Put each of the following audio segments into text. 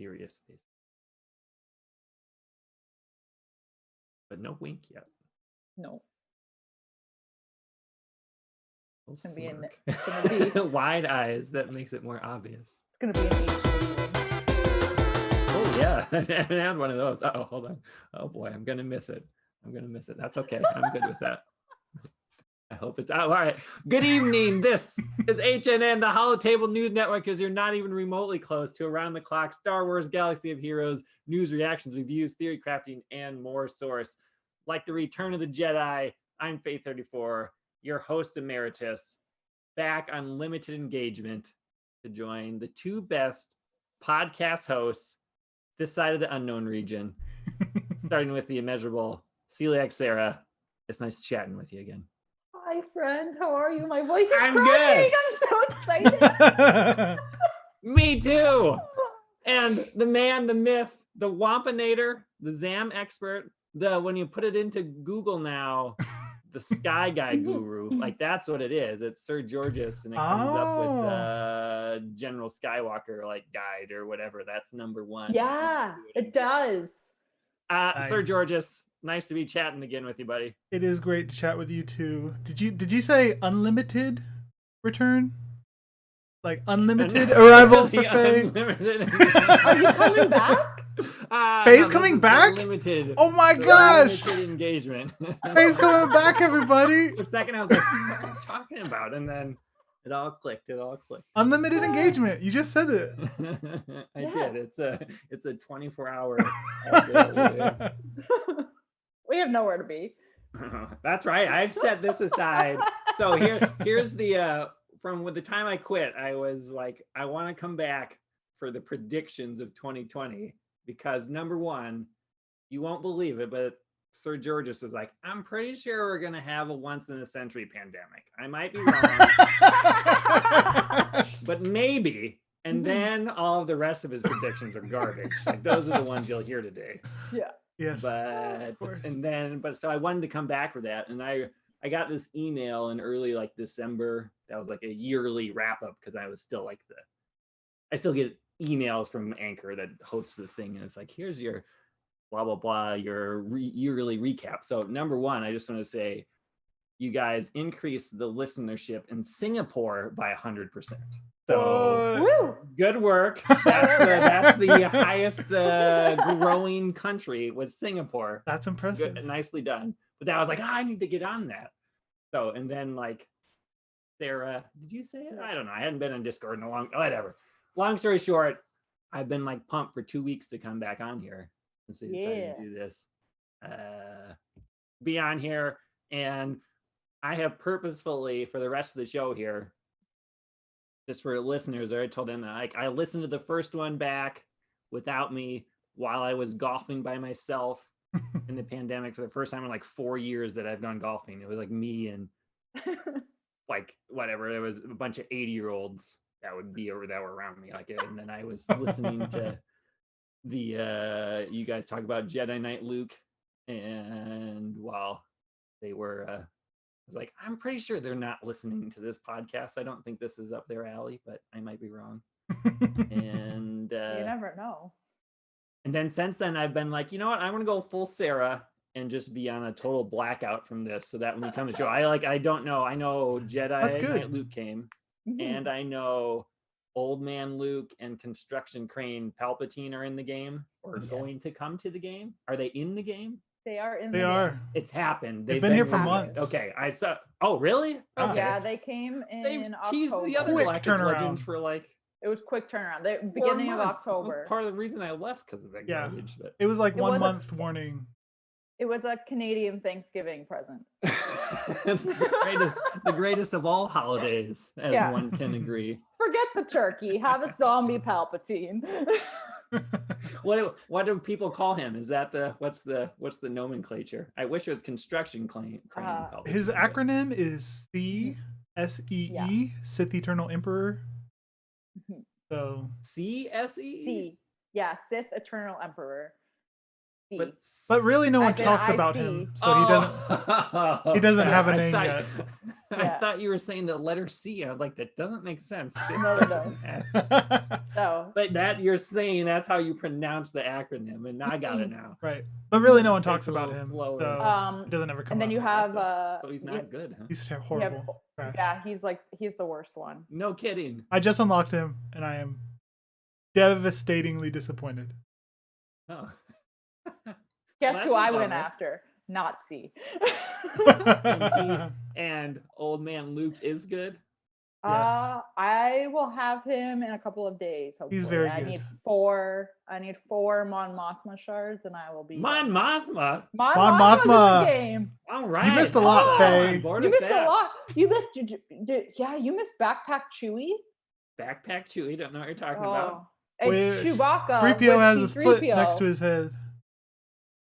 serious face. But no wink yet. No. It's gonna be wide eyes. That makes it more obvious. It's gonna be an H. Oh yeah, I haven't had one of those. Oh, hold on. Oh boy, I'm gonna miss it. That's okay. I'm good with that. I hope it's out. All right. Good evening. This is HNN, the Holotable News Network, because you're not even remotely close to around the clock Star Wars Galaxy of Heroes, news, reactions, reviews, theory crafting, and more source. Like the Return of the Jedi, I'm Fei34, your host emeritus, back on limited engagement to join the two best podcast hosts this side of the unknown region, starting with the immeasurable Celiac Sarah. It's nice chatting with you again. Hi, friend. How are you? My voice is I'm cracking. good. I'm so excited. Me too. And the man, the myth, the Wampinator, the Zam expert, when you put it into Google now, the Sky Guy Guru, like that's what it is. It's Sir Georges, and it comes up with General Skywalker like guide or whatever. That's number one. Yeah, it does. Nice. Sir Georges, nice to be chatting again with you, buddy. It is great to chat with you too. Did you say unlimited return? Like unlimited arrival for Faye? Are you coming back? Faye's coming back? Limited. Oh my gosh! Limited engagement. Faye's coming back, everybody. For a second, I was like, what are you talking about? And then it all clicked. Unlimited engagement. You just said it. I did. It's a 24-hour. We have nowhere to be. That's right. I've set this aside. So here's the from the time I quit, I was like, I want to come back for the predictions of 2020 because number one, you won't believe it, but Sir Georges was like, I'm pretty sure we're gonna have a once in a century pandemic. I might be wrong, but maybe. And then all of the rest of his predictions are garbage. Like those are the ones you'll hear today. Yeah. Yes. But so I wanted to come back for that, and I got this email in early like December. That was like a yearly wrap up because I was still like I still get emails from Anchor that hosts the thing, and it's like, here's your blah blah blah, your yearly recap. So number one, I just want to say, you guys increased the listenership in Singapore by 100%. So good work. That's the highest growing country was Singapore. That's impressive. Good, nicely done. But I was like, I need to get on that. So, and then like Sarah, did you say it? I don't know. I hadn't been in Discord in a whatever. Long story short, I've been like pumped for 2 weeks to come back on here since we decided to do this. Be on here, and I have purposefully for the rest of the show here, just for listeners, I told them that like I listened to the first one back without me while I was golfing by myself in the pandemic for the first time in like 4 years that I've gone golfing. It was like me and like whatever. There was a bunch of 80-year-olds that would be over that were around me, like, and then I was listening to the you guys talk about Jedi Knight Luke, and while they were I was like, I'm pretty sure they're not listening to this podcast. I don't think this is up their alley, but I might be wrong. And you never know. And then since then, I've been like, you know what? I'm gonna go full Sarah and just be on a total blackout from this, so that when we come to the show, I don't know. I know Jedi Knight Luke came, and I know Old Man Luke and Construction Crane Palpatine are in the game or going to come to the game. Are they in the game? They are in. They are. Game. It's happened. They've been here for months. Okay, I saw. Oh, really? Okay. Yeah, they came in October. Teased the other Galactic Legends for like. It was quick turnaround. The beginning of October. Part of the reason I left because of that garbage. But it was like 1 month warning. It was a Canadian Thanksgiving present. the greatest of all holidays, as one can agree. Forget the turkey. Have a zombie Palpatine. What do people call him? Is that what's the nomenclature? I wish it was Construction Crane. His acronym is SEE, Sith Eternal Emperor. So CSE? C. Yeah, Sith Eternal Emperor. But really, no one As in talks I about see. him, so he doesn't have a name yet. I thought you were saying the letter C. I was like, that doesn't make sense. No. So, But that you're saying that's how you pronounce the acronym, and I got it now. Right. But really, no one It's talks a about little him, slower. so it doesn't ever come and then up. you have So he's not good, huh? He's you have- horrible. Trash. yeah, he's the worst one. No kidding. I just unlocked him, and I am devastatingly disappointed. Oh. Guess Well, who that's I a went bummer. after? Not C. And old man Luke is good. I will have him in a couple of days. Hopefully. He's very I good. need four Mon Mothma shards, and I will be Mon Mothma. Mon Mon Mothma's in Mothma. the game. All right. You missed a lot, Oh, Faye. I'm bored You with missed that. a lot. You missed. You missed Backpack Chewie. Backpack Chewie. Don't know what you're talking about. It's Chewbacca. 3PO with has his foot C-3PO next to his head.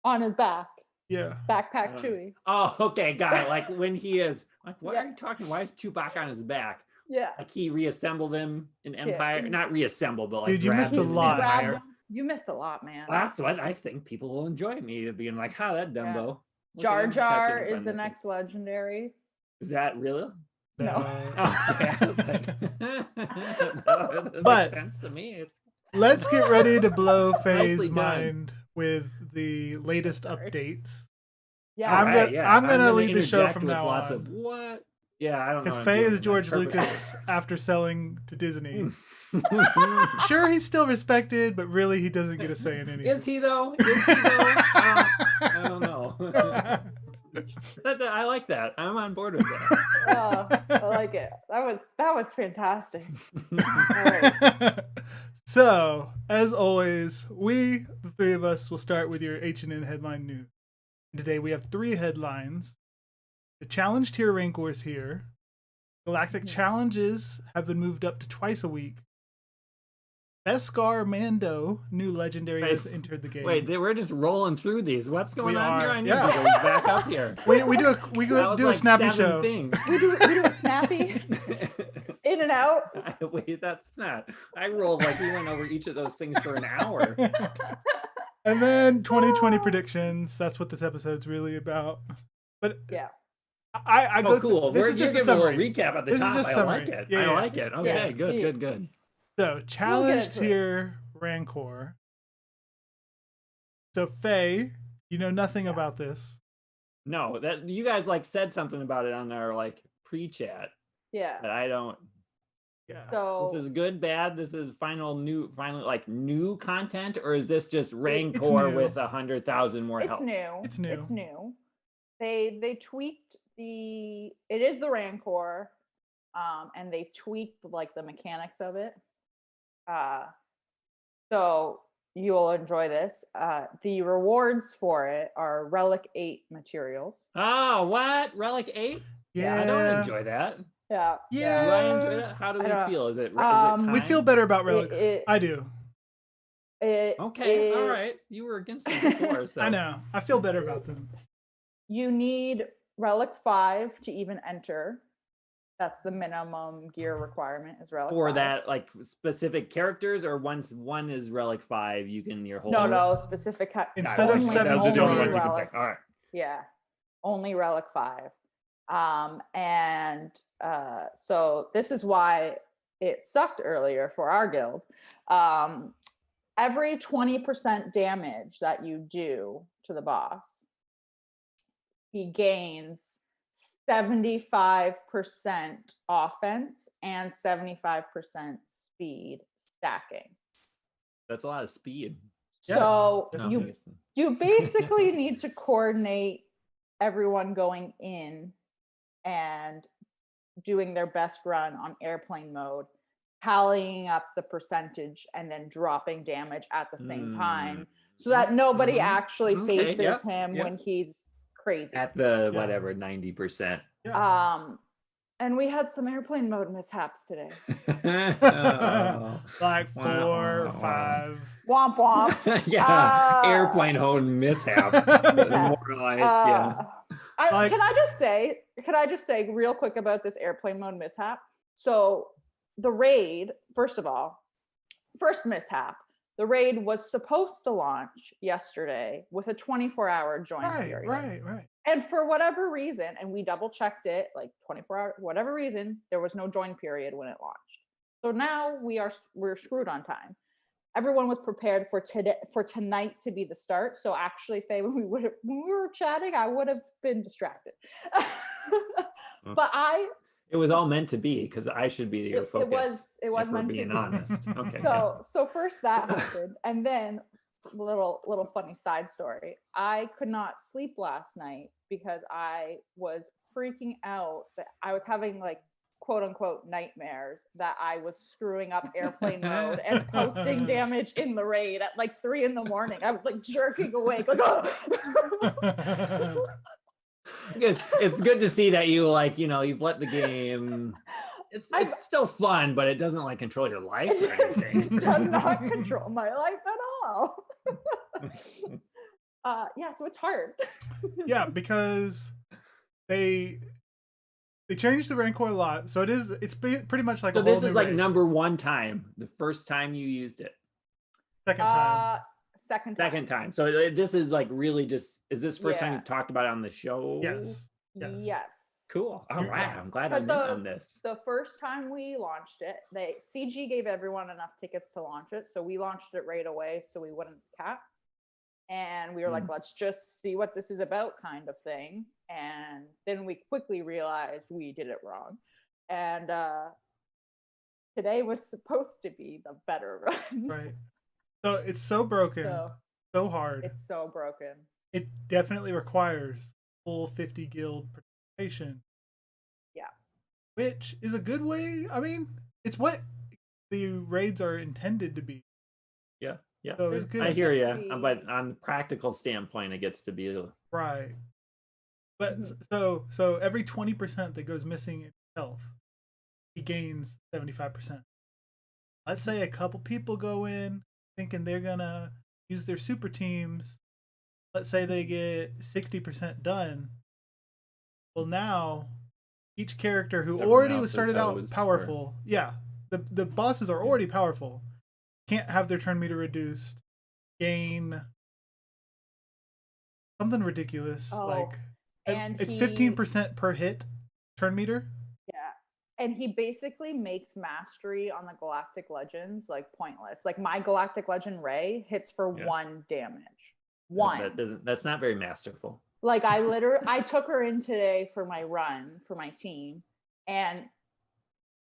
on his back. Yeah. Backpack Uh, Chewie. Oh, okay, got it. Like when he is like, what Yeah. are you talking? Why is Chewbacca on his back? Yeah. Like he reassembled him in Empire, he's- not reassembled, but like Dude, you missed grabbed a him in lot. Empire. Grabbed him. You missed a lot, man. That's what I think people will enjoy me being like, "Huh, that Yeah. Dumbo." Look at Jar him Jar touching is the apprentices. next legendary. Is that real? No. Oh, okay. I was like, that But- makes sense to me. It's Let's get ready to blow Faye's Nicely done. mind with the latest Sorry. updates. Yeah. I'm Alright, gonna- I'm gonna lead the show interject from with now lots on. of what? Yeah, I don't know. Because what I'm Faye doing, is like, George purposely. Lucas after selling to Disney. Sure, he's still respected, but really he doesn't get a say in anything. Is he though? Is he though? I don't know. I like that. I'm on board with that. I like it. That was fantastic. Alright. So, as always, we, the three of us, will start with your HNN headline news. And today we have 3 headlines. The challenge tier rancor is here. Galactic Challenges have been moved up to twice a week. Beskar Mando, new legendary, has entered the game. Wait, we're just rolling through these. What's going We on here? are, I need yeah. to go back up here. We do That was a like snappy 7 show. things. We do a snappy in and out. Wait, that's not. I rolled like we went over each of those things for an hour. And then 2020 predictions. That's what this episode's really about. But Yeah. I go Oh, cool. This We're is just a giving a little summary. recap at the This is top. just I summary. like it. Yeah, I yeah. like it. Okay, Yeah. good. So, challenge into it. tier rancor. So, Faye, you know nothing about this. No, that you guys like said something about it on our like pre-chat, Yeah. but I don't. Yeah. So This is good, bad. This is finally like new content, or is this just Rancor new. with 100,000 more it's health? new. It's new. It's new. They tweaked it is the Rancor, and they tweaked like the mechanics of it. So you'll enjoy this. The rewards for it are Relic 8 materials. Oh, what? Relic 8? Yeah. I don't enjoy that. Yeah. Yeah. Do I enjoy that? How do I we don't- feel? Is it Um, We time? feel better about relics. it- I do. Okay, all right. You were against it before, so I know. I feel better about them. You need Relic 5 to even enter. That's the minimum gear requirement is Relic for 5. that like specific characters, or once one is Relic 5, you can your whole No, specific. Instead of only- 7 those are the only star- ones you can Relic. pick. All right. Yeah, only Relic 5. So this is why it sucked earlier for our guild. Every 20% damage that you do to the boss, he gains 75% offense and 75% speed stacking. That's a lot of speed. Yes, So that's you nice. you basically need to coordinate everyone going in and doing their best run on airplane mode, tallying up the percentage and then dropping damage at the same time so that nobody Mhm. actually Okay, faces yep, him yep. when he's crazy. At the Yeah. whatever 90%. And we had some airplane mode mishaps today. Oh. Like 4 or Wow. 5. Womp womp. Yeah, airplane hone mishaps. Mishaps. More like, yeah. Like- Can I just say real quick about this airplane mode mishap? So the raid, first mishap, The raid was supposed to launch yesterday with a 24-hour join period. Right. And for whatever reason, and we double checked it, like 24 hours, whatever reason, there was no join period when it launched. So now we're screwed on time. Everyone was prepared for tonight to be the start. So actually, Faye, when we were chatting, I would have been distracted. But it was all meant to be because I should be your focus. It was meant being to be. honest. Okay. So first that happened, and then little funny side story. I could not sleep last night because I was freaking out that I was having like quote unquote nightmares that I was screwing up airplane mode and posting damage in the raid at like 3 a.m. I was like jerking awake, like, oh. It's good to see that you you've let the game. It's still fun, but it doesn't like control your life or anything. It does not control my life at all. Yeah, so it's hard. Yeah, because they changed the Rancor a lot, so it's pretty much like. So a whole this is new like raid. number 1 time, the first time you used it. Second time. Second time. So this is like really just. Is this first time you've talked about it on the show? Yes. Yes. Cool. All right. Yes. I'm glad I'm in on this. The first time we launched it, CG gave everyone enough tickets to launch it, so we launched it right away so we wouldn't cap. And we were like, let's just see what this is about, kind of thing. And then we quickly realized we did it wrong. And today was supposed to be the better run. Right. So it's so broken, so hard. It's so broken. It definitely requires full 50 guild participation. Yeah. Which is a good way. I mean, it's what the raids are intended to be. Yeah. Yeah. So it's good. I hear you. But on the practical standpoint, it gets to be right. But so every 20% that goes missing in health, he gains 75%. Let's say a couple people go in thinking they're gonna use their super teams. Let's say they get 60% done. Well, now each character who already started out powerful, the bosses are already powerful, can't have their turn meter reduced, gain something ridiculous and it's 15% per hit turn meter. Yeah, and he basically makes mastery on the Galactic Legends like pointless. Like my Galactic Legend Ray hits for 1 damage. 1. That's not very masterful. Like I took her in today for my run for my team, and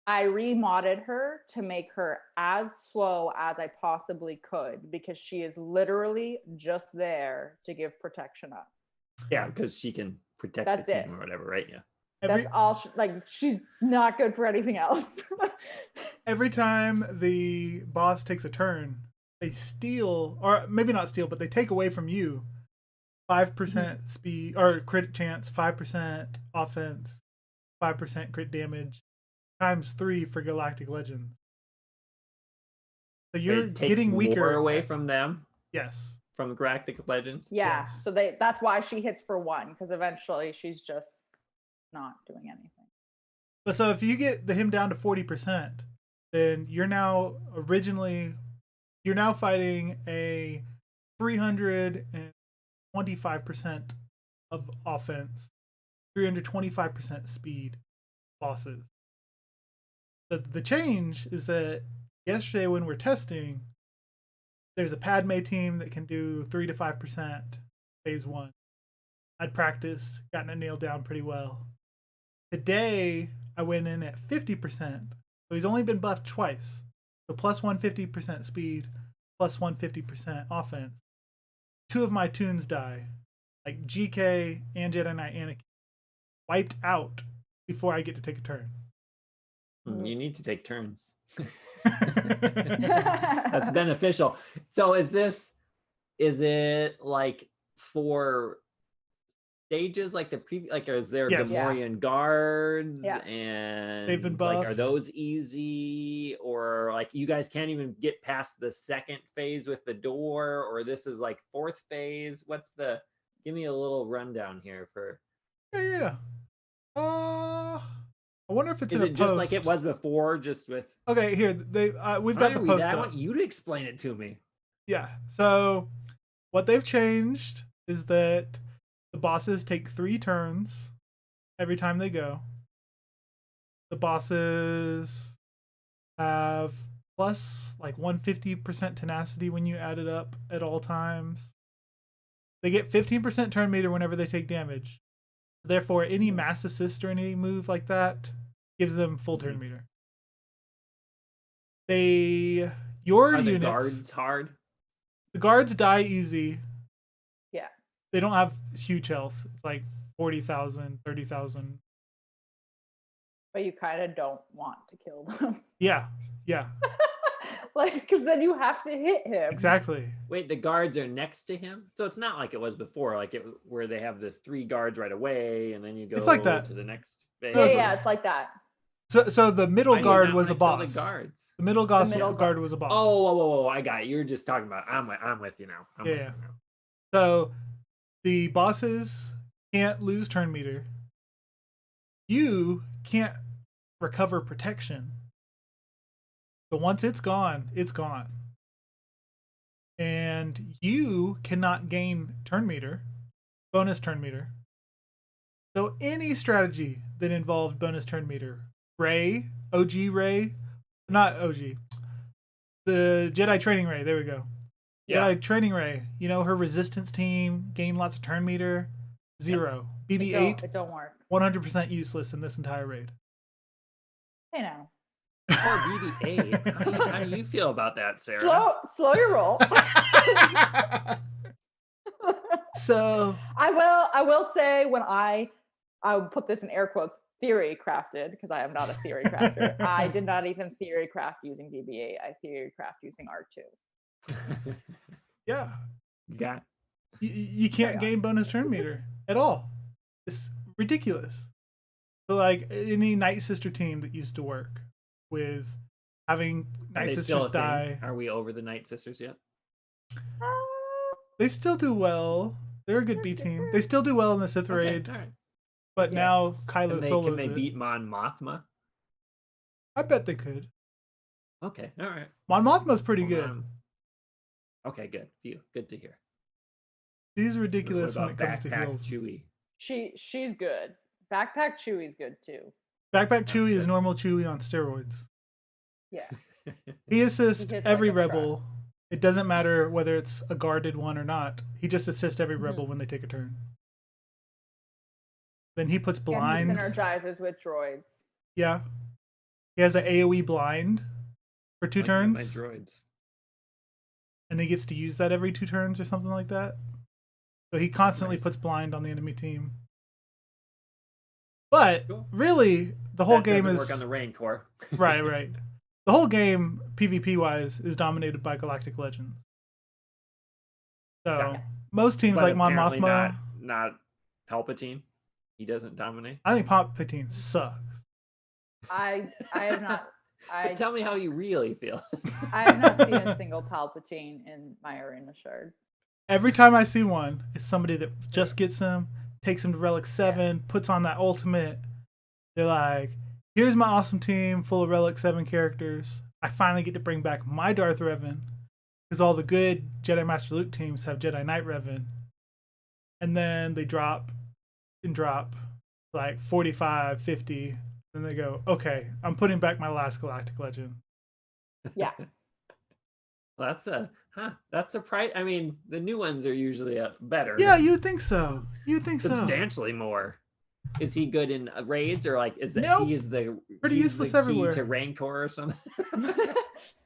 I remodded her to make her as slow as I possibly could because she is literally just there to give protection up. Yeah, because she can protect the team or whatever, right? Yeah. That's all. She's not good for anything else. Every time the boss takes a turn, they steal, or maybe not steal, but they take away from you 5% speed or crit chance, 5% offense, 5% crit damage, times 3 for Galactic Legends. So you're getting weaker. More away from them. Yes. From Galactic Legends. Yeah. Yes. So that's why she hits for 1, because eventually she's just not doing anything. But so if you get him down to 40%, then you're now fighting a 325% of offense, 325% speed bosses. But the change is that yesterday when we're testing, there's a Padme team that can do 3 to 5% phase 1. I'd practiced, gotten it nailed down pretty well. Today, I went in at 50%. So he's only been buffed twice. So plus 150% speed, plus 150% offense. 2 of my tunes die. Like GK and Jedi Knight Anakin. Wiped out before I get to take a turn. You need to take turns. That's beneficial. So is it like for stages like the previous, like is there Gamorrean guards and they've been buffed? Like are those easy, or like you guys can't even get past the 2nd phase with the door, or this is like 4th phase? Give me a little rundown here for I wonder if it's is in a it post. just like it was before, just with okay here we've got the post I up. want you to explain it to me. Yeah. So what they've changed is that the bosses take 3 turns every time they go. The bosses have plus like 150% tenacity when you add it up at all times. They get 15% turn meter whenever they take damage. Therefore, any mass assist or any move like that gives them full turn meter. Your Are the units, guards hard? the guards die easy. Yeah. They don't have huge health. It's like 40,000, 30,000. But you kind of don't want to kill them. Yeah. Like, because then you have to hit him. Exactly. Wait, the guards are next to him, so it's not like it was before, where they have the 3 guards right away, and then you go It's like that. to the next phase. Yeah, it's like that. So the middle I do guard not was a wanna kill boss. The guards. The middle guard was a boss. Oh, I got it. You're just talking about. I'm with you now. I'm with you now. So the bosses can't lose turn meter. You can't recover protection. So once it's gone, it's gone. And you cannot gain turn meter, bonus turn meter. So any strategy that involved bonus turn meter, Ray, not OG, the Jedi Training Ray, there we go. Yeah. Jedi Training Ray, her resistance team gained lots of turn meter, 0. BB-8, It don't work. 100% useless in this entire raid. Hey now. Or BB-8. How do you feel about that, Sarah? Slow your roll. So I will say when I would put this in air quotes, theory crafted, because I am not a theory crafter. I did not even theory craft using BB-8. I theory craft using R2. yeah, Got you can't gain bonus turn meter at all. It's ridiculous. So like any Night Sister team that used to work with having Night Sisters die. Are we over the Night Sisters yet? They still do well. They're a good B team. They still do well in the Sith raid. All right. But now Kylo solos Can they beat Mon Mothma? I bet they could. Okay, all right. Mon Mothma's pretty good. Okay, good. Good to hear. She's ridiculous when it comes to heals. Chewie? She's good. Backpack Chewie's good too. Backpack Chewie is normal Chewie on steroids. Yeah. He assists every like a rebel. It doesn't matter whether it's a guarded one or not. He just assists every rebel when they take a turn. Then he puts blind. And he synergizes with droids. Yeah. He has an AoE blind for 2 turns. My droids. And he gets to use that every 2 turns or something like that. So he constantly puts blind on the enemy team. But really, the whole game is work on the Rancor. right. The whole game, PvP wise, is dominated by Galactic Legends. So most teams like Mon Mothma, not Palpatine. He doesn't dominate. I think Palpatine sucks. I have not. But tell me how you really feel. I have not seen a single Palpatine in my arena shard. Every time I see one, it's somebody that just gets him, takes him to Relic 7, puts on that ultimate. They're like, here's my awesome team full of Relic 7 characters. I finally get to bring back my Darth Revan. Because all the good Jedi Master Luke teams have Jedi Knight Revan. And then they drop like 45, 50. Then they go, okay, I'm putting back my last Galactic Legend. Yeah. Well, that's a price. I mean, the new ones are usually better. Yeah, you'd think so. Substantially more. Is he good in raids, or like is that Nope. he is the Pretty he's useless the key everywhere. to Rancor or something?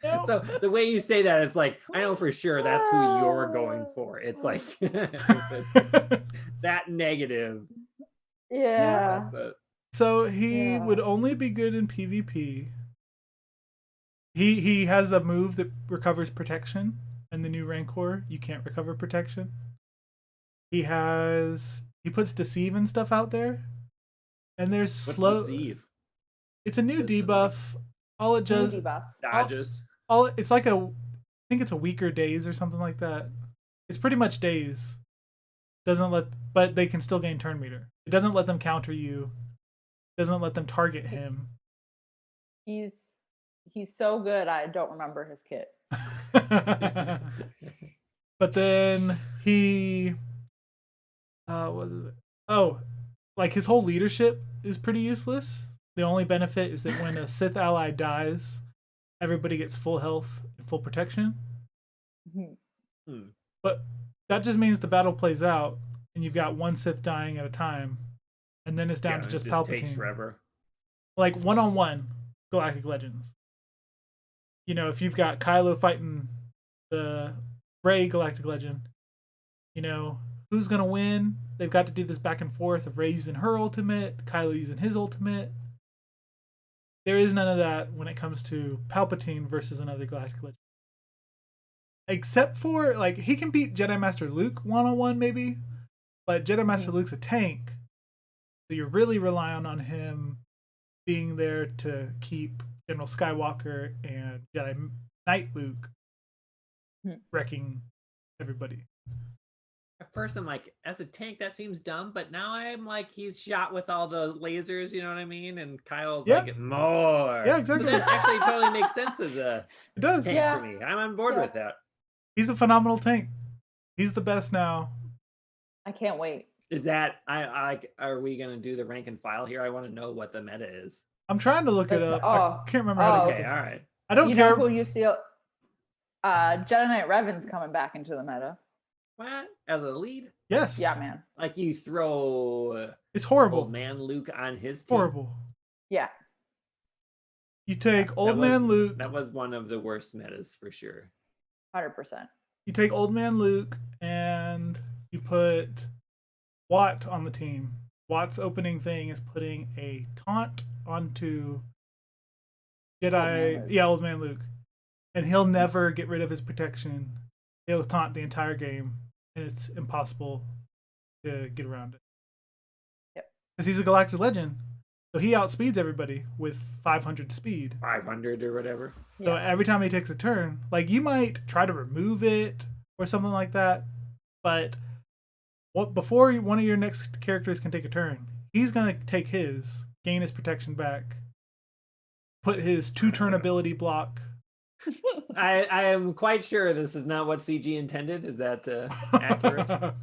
Nope. So the way you say that, it's like I know for sure that's who you're going for. It's like that negative. Yeah. So he would only be good in PvP. He has a move that recovers protection, and the new Rancor, you can't recover protection. He puts deceive and stuff out there, and there's slow. Deceive? It's a new debuff. All it does dodges. It's like I think it's a weaker days or something like that. It's pretty much days. But they can still gain turn meter. It doesn't let them counter you. It doesn't let them target him. He's so good. I don't remember his kit. But then he, what is it? Oh, like his whole leadership is pretty useless. The only benefit is that when a Sith ally dies, everybody gets full health and full protection. But that just means the battle plays out, and you've got one Sith dying at a time, and then it's down to just Palpatine. Takes forever. Like 1-on-1 Galactic Legends. You know, if you've got Kylo fighting the Rey Galactic Legend, you know, who's going to win? They've got to do this back and forth of Rey using her ultimate, Kylo using his ultimate. There is none of that when it comes to Palpatine versus another Galactic Legend. Except for, like, he can beat Jedi Master Luke 1-on-1 maybe, but Jedi Master Luke's a tank. So you're really relying on him being there to keep General Skywalker and Jedi Knight Luke wrecking everybody. At first I'm like, as a tank, that seems dumb, but now I'm like, he's shot with all the lasers, you know what I mean? And Kyle's like, more. Yeah, exactly. So that actually totally makes sense as a it does. tank for me. I'm on board with that. He's a phenomenal tank. He's the best now. I can't wait. Is that, are we going to do the rank and file here? I want to know what the meta is. I'm trying to look it up. I can't remember how to get all right. I don't care. You know who you see? Jedi Knight Revan's coming back into the meta. What? As a lead? Yes. Yeah, man. Like you throw it's horrible. Old Man Luke on his team. Horrible. Yeah. You take Old Man Luke. That was one of the worst metas for sure. 100%. You take Old Man Luke and you put Watt on the team. Watt's opening thing is putting a taunt onto Jedi. Old Man Luke. And he'll never get rid of his protection. He'll taunt the entire game, and it's impossible to get around it. Yep. Because he's a Galactic Legend, so he outspeeds everybody with 500 speed. 500 or whatever. So every time he takes a turn, like you might try to remove it or something like that, but before one of your next characters can take a turn, he's going to take his, gain his protection back, put his 2-turn ability block. I am quite sure this is not what CG intended. Is that accurate? To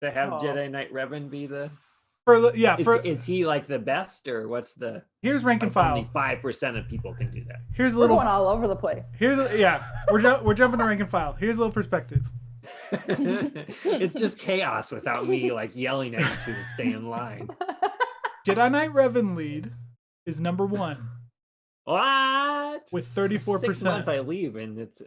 have Jedi Knight Revan be the... Is he like the best, or what's the... Here's rank and file. Only 5% of people can do that. We're going all over the place. We're jumping to rank and file. Here's a little perspective. It's just chaos without me like yelling at you to stay in line. Jedi Knight Revan lead is number 1. What? With 34%. 6 months I leave and it's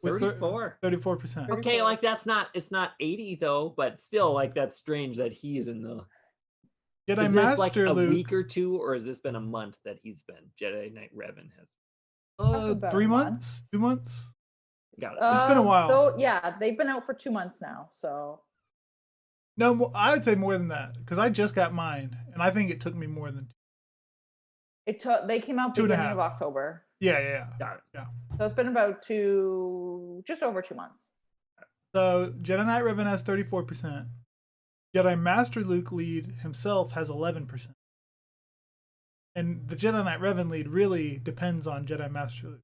34. 34%. Okay, like it's not 80 though, but still like that's strange that he's in the... Jedi is Master this like a Luke, week or two, or has this been a month that he's been Jedi Knight Revan has? 3 months? 2 months? Got it. It's been a while. So yeah, they've been out for 2 months now. So no, I would say more than that because I just got mine, and I think it took me more than. They came out beginning of October. Yeah. Got it. Yeah. So it's been about just over 2 months. So Jedi Knight Revan has 34%. Jedi Master Luke lead himself has 11%. And the Jedi Knight Revan lead really depends on Jedi Master Luke.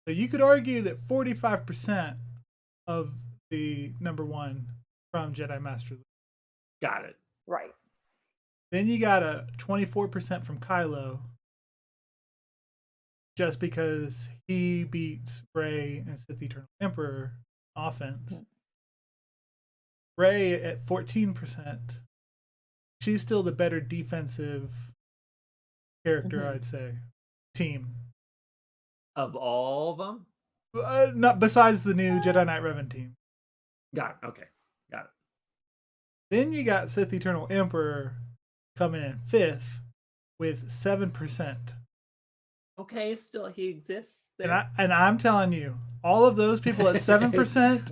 So you could argue that 45% of the number 1 from Jedi Master Luke. Got it. Right. Then you got a 24% from Kylo. Just because he beats Rey and Sith Eternal Emperor offense. Rey at 14%. She's still the better defensive character, I'd say. Team. Of all of them? Not besides the new Jedi Knight Revan team. Got it. Okay. Got it. Then you got Sith Eternal Emperor coming in 5th with 7%. Okay, still he exists there. And I'm telling you, all of those people at 7%,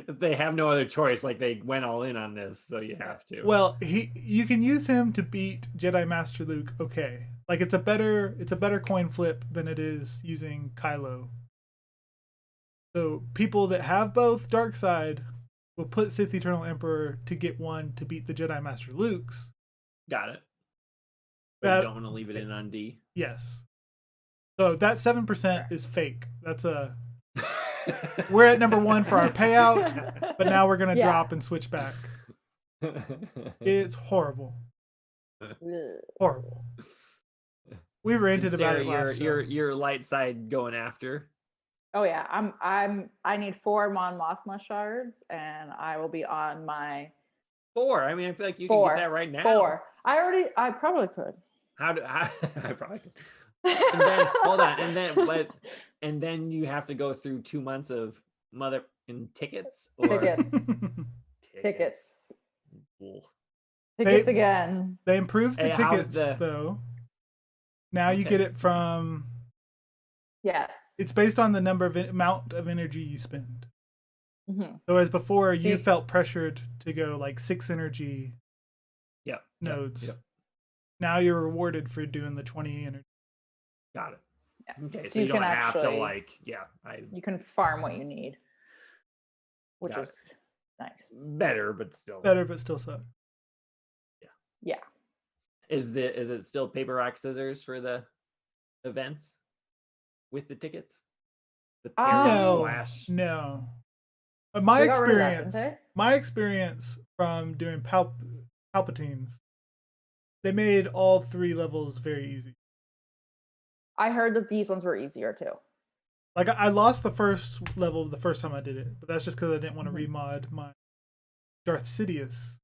they have no other choice. Like they went all in on this, so you have to. Well, you can use him to beat Jedi Master Luke. Okay, like it's a better coin flip than it is using Kylo. So people that have both dark side will put Sith Eternal Emperor to get one to beat the Jedi Master Luke's. Got it. But you don't want to leave it in on D. Yes. So that 7% is fake. That's a We're at number 1 for our payout, but now we're gonna Yeah. drop and switch back. It's horrible. Horrible. We ranted about Sarah, it last your light side going after. Oh yeah, I need 4 Mon Mothma shards, and I will be on my 4. I mean, I feel like you 4. can get that right now. 4. I probably could. I probably could. And then hold on, and then you have to go through 2 months of mother in tickets or Tickets. Ooh. Tickets again. They improved the Hey, how's tickets though. Now you get it from. Yes. It's based on the amount of energy you spend. Mm-hmm. So as before, you felt pressured to go like 6 energy nodes. Yep. Now you're rewarded for doing the 20 energy. Got it. Yeah. Okay, So you you don't can have to actually- like, You can farm what you need, which Got is nice. better, but still. Better, but still suck. Yeah. Is it still paper, rock, scissors for the events with the tickets? The Paris No. slash. My They got rid of that, didn't experience. they? My experience from doing Palpatines. They made all 3 levels very easy. I heard that these ones were easier too. Like I lost the first level the first time I did it, but that's just because I didn't want to remod my Darth Sidious.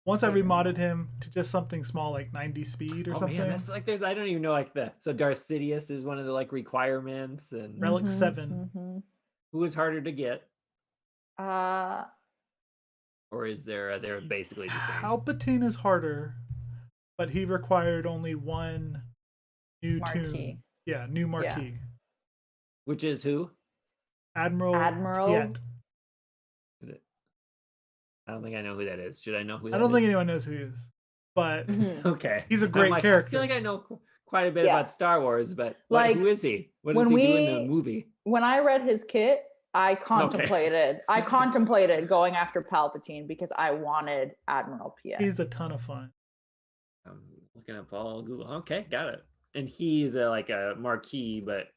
Once I remodded him to just something small like 90 speed or something. Man, that's like I don't even know so Darth Sidious is one of the like requirements and Relic 7. Mm-hmm. who is harder to get? Uh, Or is they're basically the same? Palpatine is harder, but he required only 1 new Marquee. tune. Yeah, new marquee. Which is who? Admiral. Admiral? Piet. I don't think I know who that is. Should I know who that is? I don't think anyone knows who he is, but Okay. he's a great character. I feel like I know quite a bit about Star Wars, but who is he? What does when he do in the movie? When I read his kit, I contemplated going after Palpatine because I wanted Admiral Piet. He's a ton of fun. I'm looking up all Google. Okay, got it. And he's like a marquee, but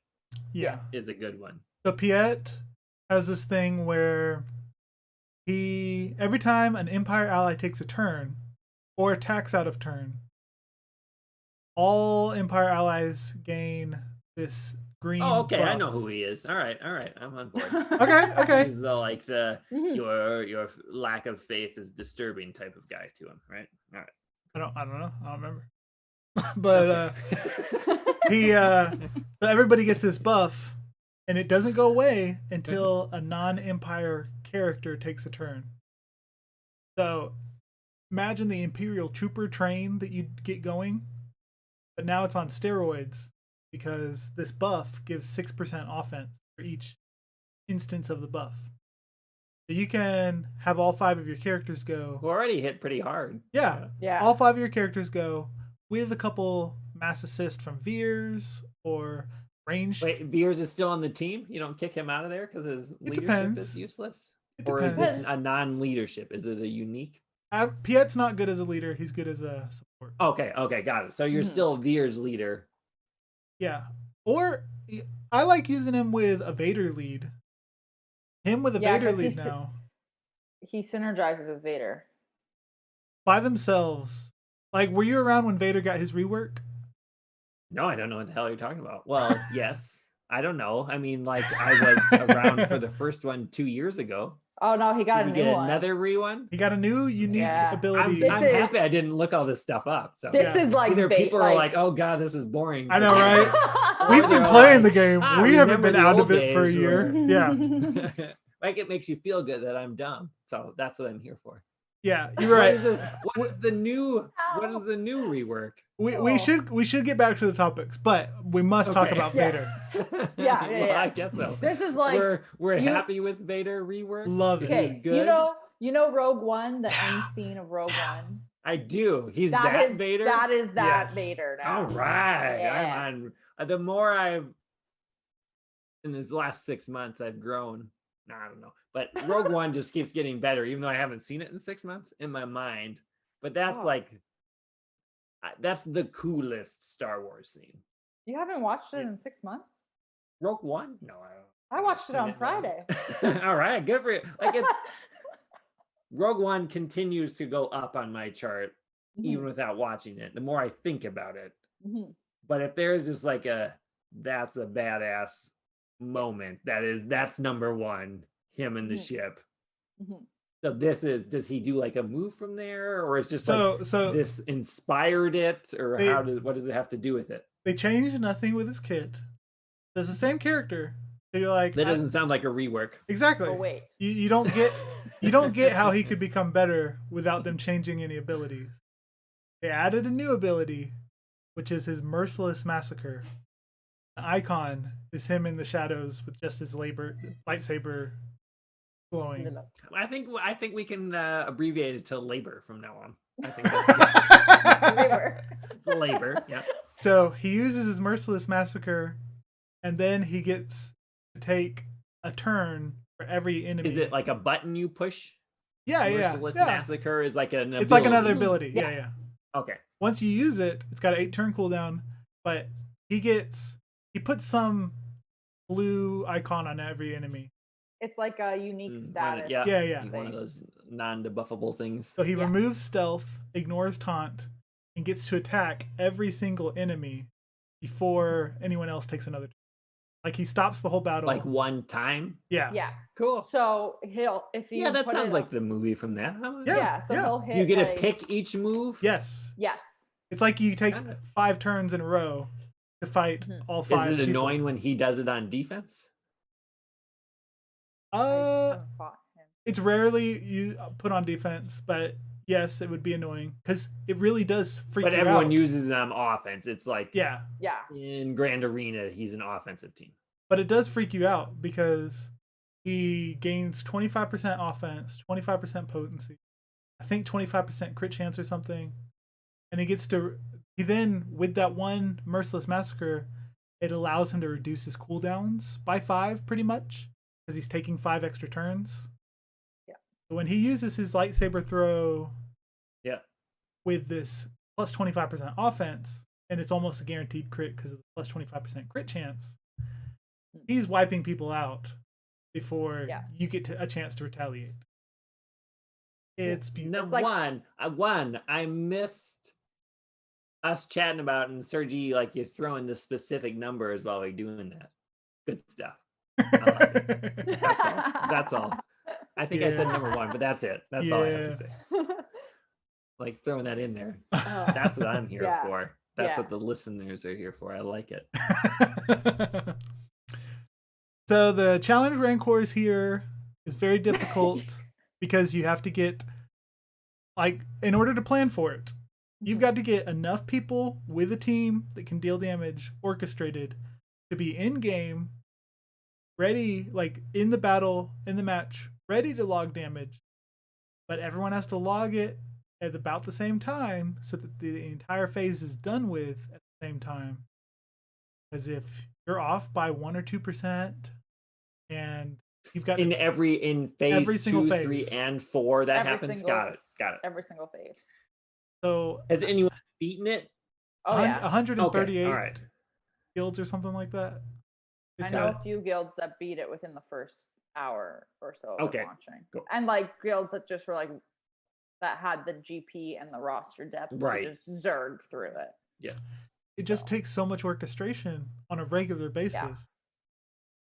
is a good one. So Piet has this thing where every time an Empire ally takes a turn or attacks out of turn, all Empire allies gain this green. Oh, okay. buff. I know who he is. All right. I'm on board. Okay. He's your lack of faith is disturbing type of guy to him, right? All right. I don't know. I don't remember. But so everybody gets this buff, and it doesn't go away until a non-Empire character takes a turn. So imagine the Imperial Trooper train that you get going, but now it's on steroids because this buff gives 6% offense for each instance of the buff. So you can have all 5 of your characters go. Who already hit pretty hard. Yeah. All 5 of your characters go with a couple mass assist from Veers or ranged. Wait, Veers is still on the team? You don't kick him out of there because his leadership depends. is useless? It Or is depends. this a non-leadership? Is it a unique? Piet's not good as a leader. He's good as a support. Okay, got it. So you're still Veers leader. Yeah. Or I like using him with a Vader lead. Him with a Vader lead now. He synergizes with Vader. By themselves. Like, were you around when Vader got his rework? No, I don't know what the hell you're talking about. Well, yes. I don't know. I mean, like, I was around for the first one 2 years ago. Oh, no, he got Did a we new get one. another re-one? He got a new unique ability. I'm happy I didn't look all this stuff up. So This is like either people are like, "Oh God, this is boring." I know, right? We've been They're playing like, the game. "Ah, We haven't remember been the out old of it for a days year. where-" Yeah. Like it makes you feel good that I'm dumb. So that's what I'm here for. Yeah, you're right. What is the new rework? We should get back to the topics, but we must talk about Vader. Yeah. Well, I guess so. This is like we're happy with Vader rework. Love it. It is good. You know Rogue One, the end scene of Rogue One. I do. He's That that is Vader. That is that Yes. Vader now. All right. Yeah. I'm on. The more I've in this last 6 months, I've grown. No, I don't know. But Rogue One just keeps getting better, even though I haven't seen it in 6 months in my mind. But that's that's the coolest Star Wars scene. You haven't watched it in 6 months? Rogue One? No, I watched it seen on Friday. All right, good for you. Like it's Rogue One continues to go up on my chart even without watching it. The more I think about it, but if there's just like that's a badass moment, that's number one. Him and the ship. So does he do like a move from there, or it's just So this inspired it, or what does it have to do with it? they changed nothing with his kit. There's the same character. So you're like, That doesn't sound like a rework. Exactly. Oh wait. You don't get how he could become better without them changing any abilities. They added a new ability, which is his Merciless Massacre. The icon is him in the shadows with just his lightsaber glowing. I think we can abbreviate it to labor from now on. I think that's labor. Yeah. So he uses his Merciless Massacre, and then he gets to take a turn for every enemy. Is it like a button you push? Yeah, Merciless Massacre is like an ability. It's like another ability. Yeah. Okay. Once you use it, it's got an 8-turn cooldown, but he puts some blue icon on every enemy. It's like a unique status. Yeah. One of those non-debuffable things. So he removes stealth, ignores taunt, and gets to attack every single enemy before anyone else takes another turn. Like he stops the whole battle. Like one time? Yeah. Cool. So that sounds like the movie from that. He'll hit. You get to pick each move? Yes. Yes. It's like you take 5 turns in a row to fight all 5 Is it people. annoying when he does it on defense? It's rarely you put on defense, but yes, it would be annoying because it really does freak you out. But everyone uses it on offense. It's like Yeah. In Grand Arena, he's an offensive team. But it does freak you out because he gains 25% offense, 25% potency, I think 25% crit chance or something, and he then with that one Merciless Massacre, it allows him to reduce his cooldowns by 5 pretty much because he's taking 5 extra turns. When he uses his lightsaber throw with this plus 25% offense, and it's almost a guaranteed crit because of the plus 25% crit chance, he's wiping people out before you get a chance to retaliate. It's beautiful. I missed us chatting about, and Sergi, like you throwing the specific numbers while we're doing that. Good stuff. I like it. That's all. I think I said number 1, but that's it. That's all I have to say. Like throwing that in there. That's what I'm here for. That's what the listeners are here for. I like it. So the challenge rancors here is very difficult because you have to get, like, in order to plan for it, you've got to get enough people with a team that can deal damage orchestrated to be in game, ready, like in the battle, in the match, ready to log damage, but everyone has to log it at about the same time so that the entire phase is done with at the same time. Because if you're off by 1 or 2%, and you've got in phase every 2, phase. 3, and 4 that happens. Got it. Every single phase. So has anyone beaten it? 138 guilds or something like that. I know a few guilds that beat it within the first hour or so of launching. Cool. And like guilds that just were like that had the GP and the roster depth to just zerg through it. Yeah. It just takes so much orchestration on a regular basis.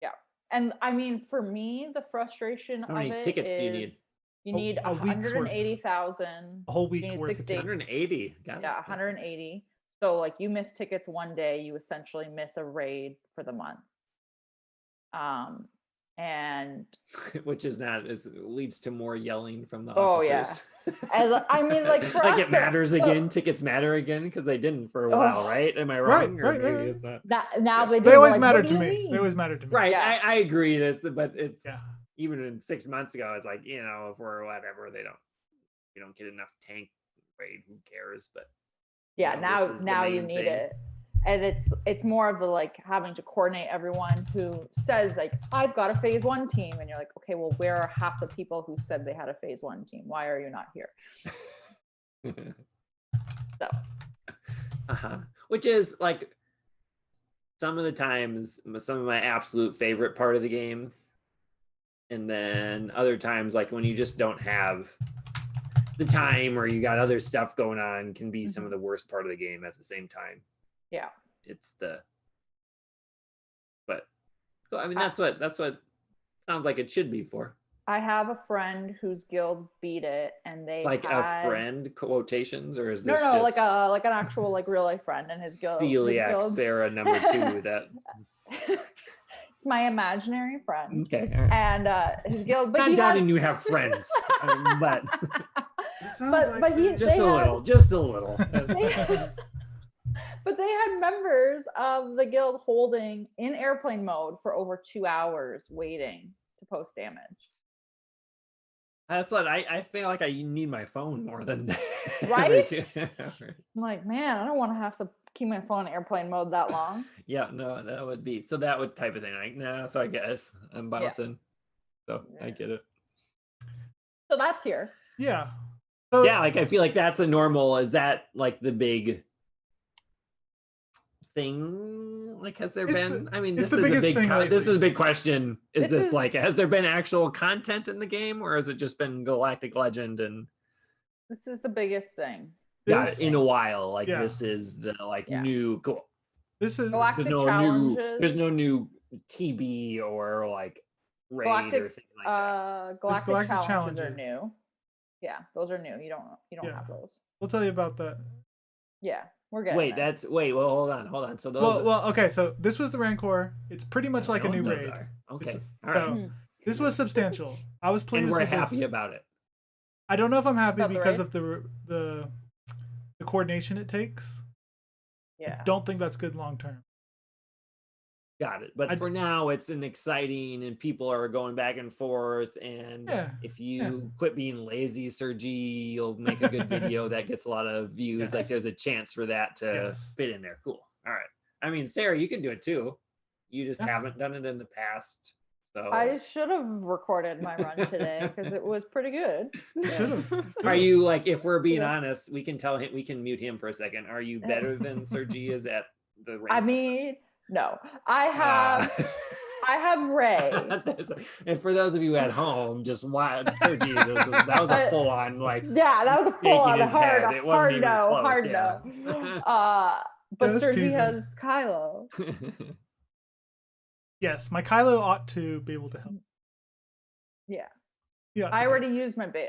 Yeah. And I mean, for me, the frustration How many of it tickets is do you need? You need 180,000. A whole week you need worth 6 of days. 180. Got Yeah, 180. So like you miss tickets one day, you essentially miss a raid for the month. And which is not, it leads to more yelling from the oh officers. Yeah. I mean, like for like us, it matters again. Tickets matter again because they didn't for a while, right? Am I wrong? Right. It's not. Now Yeah. They always matter to me. They always matter to me. Right. Yeah. I agree. But it's even in 6 months ago, it's like, if we're whatever, we don't get enough tank raid. Who cares? But now you need it. And it's more of the like having to coordinate everyone who says like, I've got a phase 1 team, and you're like, okay, well, where are half the people who said they had a phase 1 team? Why are you not here? So which is like, some of the times, some of my absolute favorite part of the games. And then other times, like when you just don't have the time or you got other stuff going on, can be some of the worst part of the game at the same time. Yeah. It's but I mean, that's what sounds like it should be for. I have a friend whose guild beat it, and they Like had... a friend quotations, or is No, this no, just like an actual like real life friend and his guild. celiac Sarah number 2 that It's my imaginary friend. Okay, all right. And his guild, but Not he doubting had... you have friends, but but he just a little. But they had members of the guild holding in airplane mode for over 2 hours waiting to post damage. That's what I feel like I need my phone more than Right? I'm like, man, I don't want to have to keep my phone in airplane mode that long. Yeah, no, that would be so that would type of thing. Like, nah, so I guess I'm bouncing. So I get it. So that's here. Yeah. So, Yeah, like I feel like that's a normal. Is that like the big thing? Like, has there been? I mean, this is a big. This is a big question. Is this like? Has there been actual content in the game, or has it just been Galactic Legend and? This is the biggest thing. Yeah, in a while. Like this is the new cool. This is Galactic Challenges. There's no new TB or like raid or thing like that. Galactic Challenges are new. Yeah, those are new. You don't have those. We'll tell you about that. Yeah, we're getting there. Well, hold on. So those okay, so this was the Rancor. It's pretty much like a new raid. Okay. All right. So, this was substantial. I was pleased and we're with happy this. about it. I don't know if I'm happy About because of the coordination it takes. Yeah. I don't think that's good long term. Got it. But for now, it's an exciting, and people are going back and forth. And if you quit being lazy, Sir G, you'll make a good video that gets a lot of views. Yes. Like there's a chance for that to fit in there. Cool. All right. I mean, Sarah, you can do it too. You just haven't done it in the past. So I should have recorded my run today because it was pretty good. Should have. Are you like, if we're being honest, we can tell him, we can mute him for a second. Are you better than Sir G is at the rank? I mean, no. I have Ray. And for those of you at home, just watch Sir G. That was a full on that was a full on hard no. But Sir G has Kylo. Yes, my Kylo ought to be able to help. Yeah. Yeah. I already used my big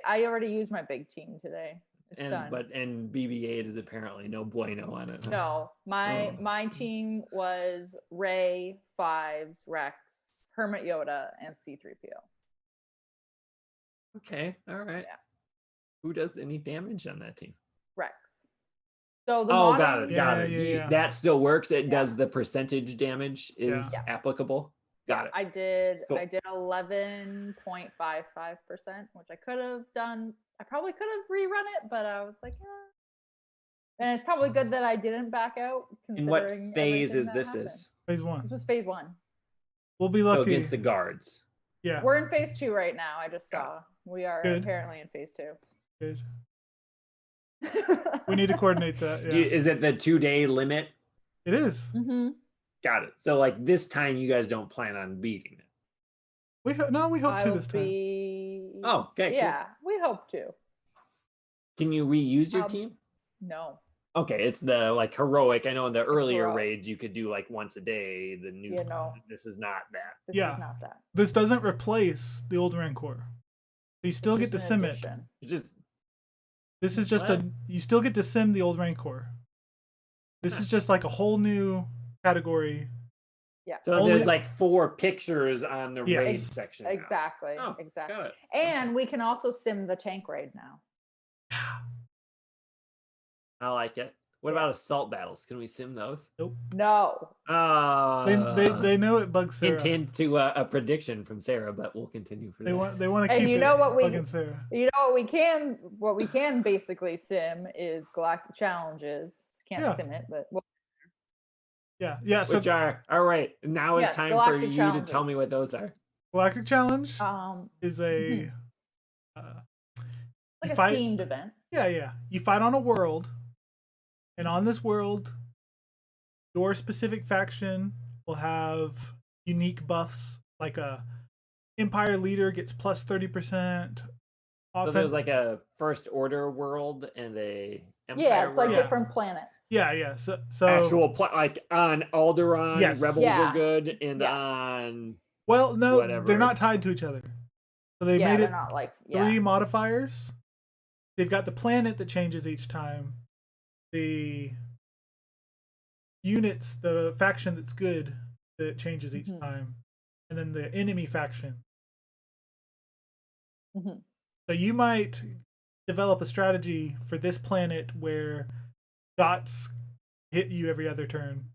team today. It's done. And BB-8 is apparently no bueno on it. Huh? No, my team was Rey, Fives, Rex, Hermit Yoda, and C-3PO. Okay, all right. Yeah. Who does any damage on that team? Rex. So the got it. Yeah. That still works. It does the percentage damage is applicable. Got it. I did 11.55%, which I could have done. I probably could have rerun it, but I was like, And it's probably good that I didn't back out. And what phase is this? Phase 1. This was phase 1. We'll be lucky. So against the guards. Yeah. We're in phase 2 right now. I just saw. We are apparently in phase 2. Good. We need to coordinate that. Yeah. Is it the 2-day limit? It is. Mm-hmm. Got it. So like this time, you guys don't plan on beating it. We hope to this time. Oh, okay. Yeah, we hope to. Can you reuse your team? No. Okay, it's the heroic. I know in the earlier raids you could do like once a day. The new. This is not that. This is not that. This doesn't replace the old Rancor. You still get to sim it. This is just you still get to sim the old Rancor. This is just like a whole new category. Yeah. So there's like 4 pictures on the raid section. Exactly. Now. Exactly. Got it. And we can also sim the tank raid now. I like it. What about assault battles? Can we sim those? Nope. No. They know it bugs Sarah. Hint to a prediction from Sarah, but we'll continue for that. They want to keep bugging Sarah. You know what we can basically sim is Galactic Challenges. Can't sim it, but yeah. Which are all right. Now it's time for you to tell me what those are. Galactic Challenge is a like a themed event. Yeah. You fight on a world, and on this world, your specific faction will have unique buffs, like a Empire leader gets plus 30%. So there's like a First Order world and a Empire Yeah, it's like world? different planets. Yeah. So Actual like on Alderaan, Yes. rebels Yeah. are good, and Yeah. on well, no, whatever. they're not tied to each other. So they made they're it not like 3 modifiers. They've got the planet that changes each time, the units, the faction that's good that changes each time, and then the enemy faction. So you might develop a strategy for this planet where dots hit you every other turn,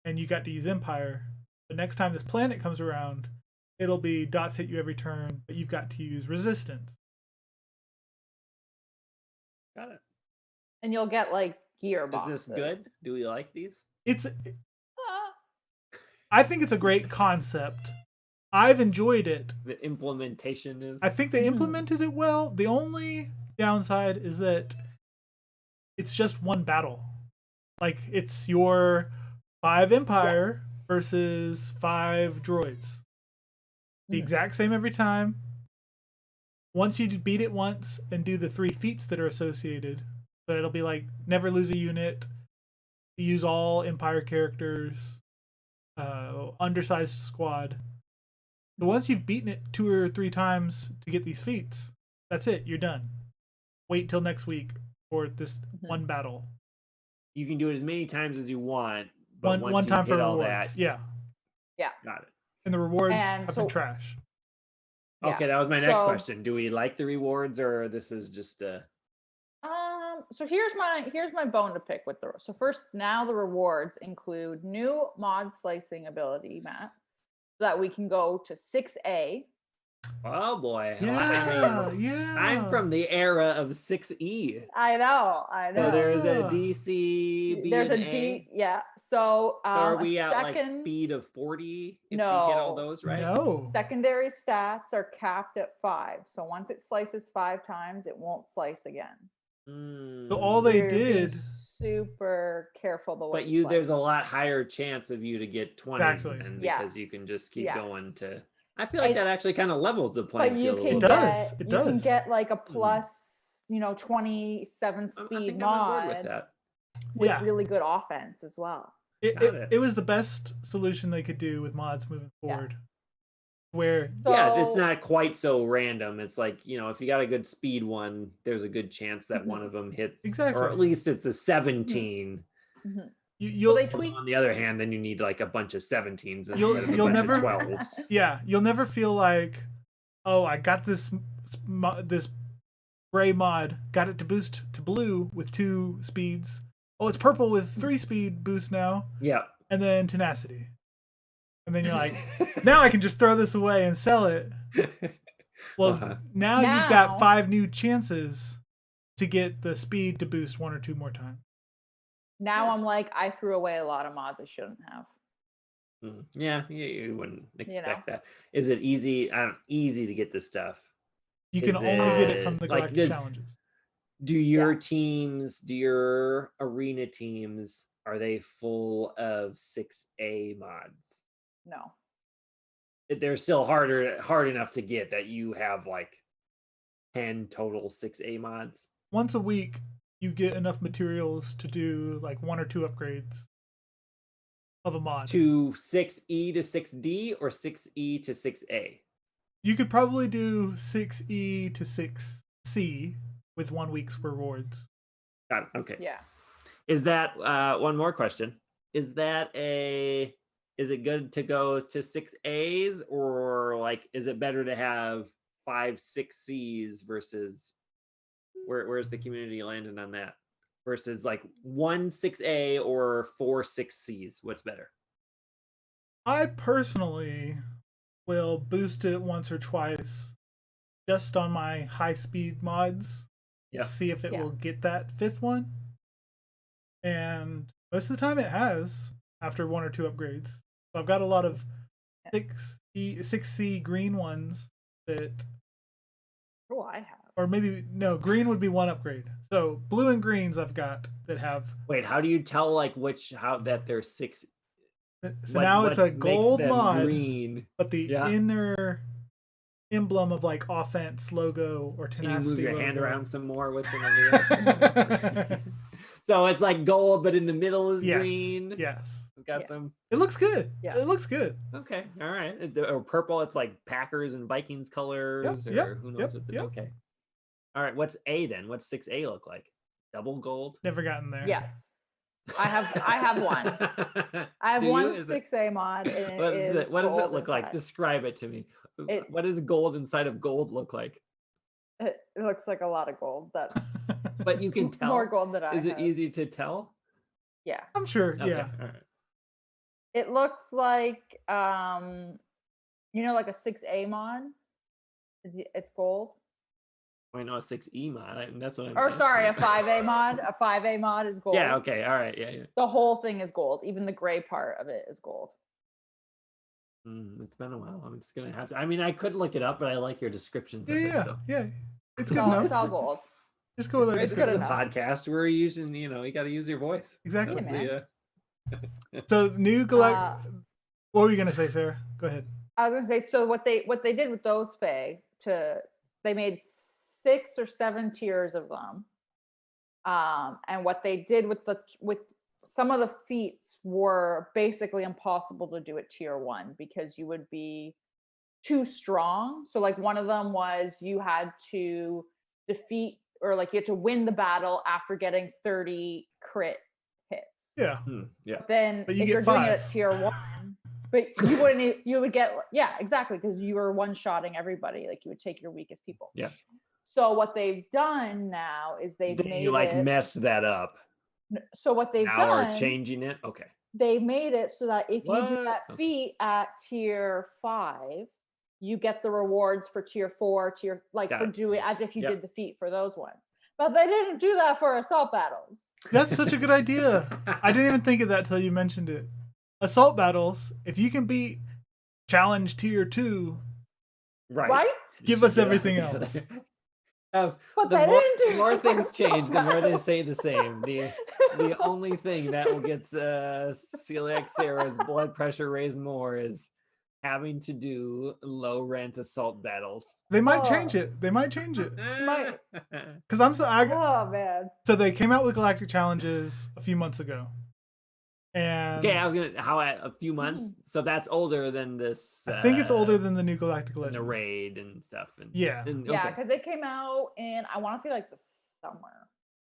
and you got to use Empire. But next time this planet comes around, it'll be dots hit you every turn, but you've got to use Resistance. Got it. And you'll get like gear boxes. Is this good? Do we like these? I think it's a great concept. I've enjoyed it. The implementation is. I think they implemented it well. The only downside is that it's just one battle. Like, it's your 5 Empire versus 5 droids. The exact same every time. Once you beat it once and do the 3 feats that are associated, so it'll be like never lose a unit, use all Empire characters, undersized squad. But once you've beaten it 2 or 3 times to get these feats, that's it. You're done. Wait till next week for this one battle. You can do it as many times as you want, but One time for all rewards. that, Yeah. got it. And the rewards And have been trash. Okay, that was my next question. Do we like the rewards, or this is just a? So here's my bone to pick with so first, now the rewards include new mod slicing ability mats so that we can go to 6A. Oh boy! Yeah. I'm from the era of 6E. I know. So there's a DC, B, there's and a D. Yeah. So, So are we at like speed of 40? If we hit all those right? No. Secondary stats are capped at 5. So once it slices 5 times, it won't slice again. So all they did. Super careful the way. But there's a lot higher chance of you to get 20s then, because you can just keep going to. I feel like that actually kind of levels the playing field. It does. You can get like a plus, 27 speed mod with that. with really good offense as well. It was the best solution they could do with mods moving forward. Where it's not quite so random. It's like, if you got a good speed one, there's a good chance that one of them hits, or at least it's a 17. You'll on the other hand, then you need like a bunch of 17s instead of a bunch of 12s. Yeah, you'll never feel like, oh, I got this gray mod, got it to boost to blue with 2 speeds. Oh, it's purple with 3 speed boost now. Yeah, and then tenacity, and then you're like, now I can just throw this away and sell it. Well, now you've got 5 new chances to get the speed to boost 1 or 2 more times. Now I'm like, I threw away a lot of mods I shouldn't have. Yeah, you wouldn't expect that. Is it easy? Easy to get this stuff? You can only get it from the Galactic Challenges. Do your teams, do your arena teams, are they full of 6A mods? No. They're still hard enough to get that you have like 10 total 6A mods. Once a week, you get enough materials to do like 1 or 2 upgrades of a mod. To 6E to 6D or 6E to 6A? You could probably do 6E to 6C with 1 week's rewards. Got it. Okay. Yeah. Is that one more question? Is it good to go to 6As, or like is it better to have 5 6Cs versus where's the community landing on that? Versus like 1 6A or 4 6Cs? What's better? I personally will boost it once or twice just on my high speed mods. See if it will get that 5th one. And most of the time it has after 1 or 2 upgrades. So I've got a lot of 6C green ones that I have. or maybe no, green would be one upgrade. So blue and greens I've got that have. Wait, how do you tell like how that there's 6? So now it's a makes gold them mod, green? but the inner emblem of like offense logo or Can you tenacity. move your logo. hand around some more with it? So it's like gold, but in the middle is green. Yes. We've got some. It looks good. Yeah. It looks good. Okay, all right. Or purple, it's like Packers and Vikings colors, or who knows what the Okay. All right, what's A then? What's 6A look like? Double gold? Never gotten there. Yes. I have one. I have one 6A mod. And what does it look inside. like? Describe it to me. What does gold inside of gold look like? It looks like a lot of gold. But you can tell. More gold than I Is it have. easy to tell? Yeah. I'm sure. Okay, Yeah. all right. It looks like like a 6A mod. It's gold. I know a 6E mod. That's what I'm. Or sorry, a 5A mod. A 5A mod is gold. Yeah. Okay. All right. Yeah. The whole thing is gold. Even the gray part of it is gold. It's been a while. I'm just gonna have to. I mean, I could look it up, but I like your descriptions. Yeah. It's good No, enough. it's all gold. Just go with It's it. good enough. Podcast. We're using. You got to use your voice. Exactly. Yeah, So new Galactic. What were you gonna say, Sarah? Go ahead. I was gonna say. So what they did with those Fei they made 6 or 7 tiers of them, and what they did with some of the feats were basically impossible to do at tier 1 because you would be too strong. So like one of them was you had to defeat or like you had to win the battle after getting 30 crit hits. Yeah. Yeah. Then But you if get you're 5. doing it at tier 1, but you would get exactly, because you were one-shotting everybody. Like you would take your weakest people. Yeah. So what they've done now is they've made you like it, messed that up. So what they've Now done, are changing it. Okay. they made it so that if you do that What? feat at tier 5, you get the rewards for tier 4, Got for it. doing as if you Yep. did the feat for those ones. But they didn't do that for assault battles. That's such a good idea. I didn't even think of that till you mentioned it. Assault battles. If you can beat challenge tier 2, Right? give us everything else. But the they more, didn't do the more that for things change, the assault more they battles. say the same. The only thing that will get Celiac Sarah's blood pressure raised more is having to do low rent assault battles. They might Oh. change it. They might change it. Might. Because Oh man. so they came out with Galactic Challenges a few months ago. And Okay, I was gonna a few months. So that's older than this. I think it's older than the new Galactic than Legends. the raid and stuff. And, Yeah. and- Yeah, okay. because they came out in I want to say like the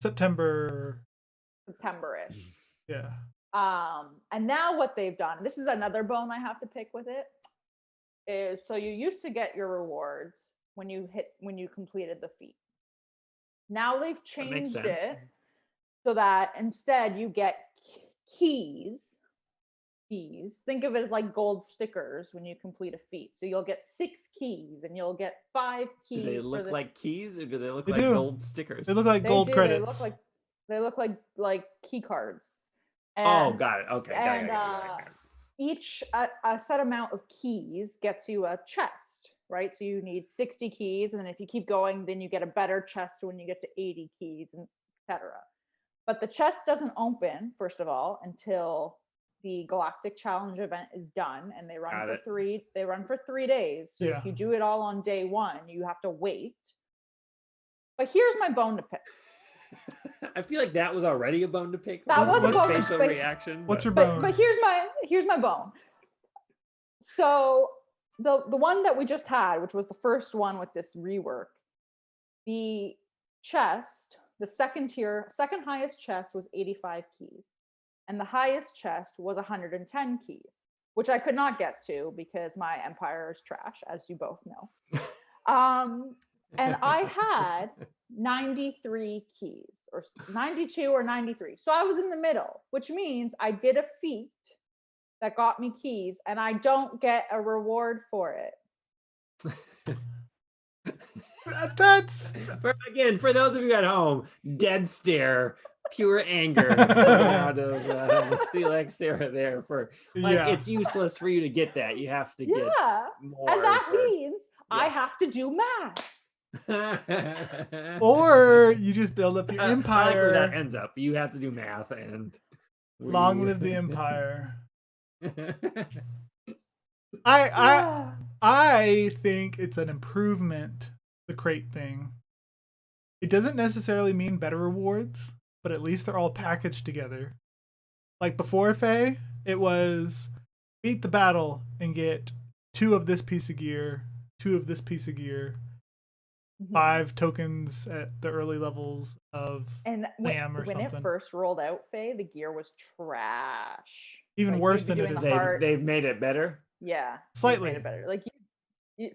September. September-ish. Yeah. And now what they've done, this is another bone I have to pick with it, is so you used to get your rewards when you completed the feat. Now they've That makes changed sense. it so that instead you get keys. Think of it as like gold stickers when you complete a feat. So you'll get 6 keys and you'll get 5 keys. Do they for look this. like keys or do they look They like do. gold stickers? They look like They gold do, credits. They look like key cards. Oh, And- got it. Okay. and got it. each a set amount of keys gets you a chest, right? So you need 60 keys, and then if you keep going, then you get a better chest when you get to 80 keys, and etc. But the chest doesn't open, first of all, until the Galactic Challenge event is done, and they run Got for it. 3 days. So Yeah. if you do it all on day 1, you have to wait. But here's my bone to pick. I feel like that was already a bone to pick. That was a with bone to facial pick. reaction. What's your But bone? here's my bone. So the one that we just had, which was the first one with this rework, the chest, the second highest chest was 85 keys, and the highest chest was 110 keys, which I could not get to because my empire is trash, as you both know. And I had 93 keys, or 92 or 93. So I was in the middle, which means I did a feat that got me keys and I don't get a reward for it. That's For those of you at home, dead stare, pure anger coming out of Celiac Sarah there for it's useless for you to get that. You have to get Yeah. more. And that for- means I have to do math. Or you just build up your I like where that empire. ends up. You have to do math, and Long we- live the empire. I think it's an improvement, the crate thing. It doesn't necessarily mean better rewards, but at least they're all packaged together. Like before Fei, it was beat the battle and get 2 of this piece of gear, 2 of this piece of gear, 5 tokens at the early levels of And Lamb or when something. it first rolled out, Faye, the gear was trash. Even Like, worse you'd be than it doing is the now. hard- they've made it better. Yeah, you'd Slightly. made it better. Like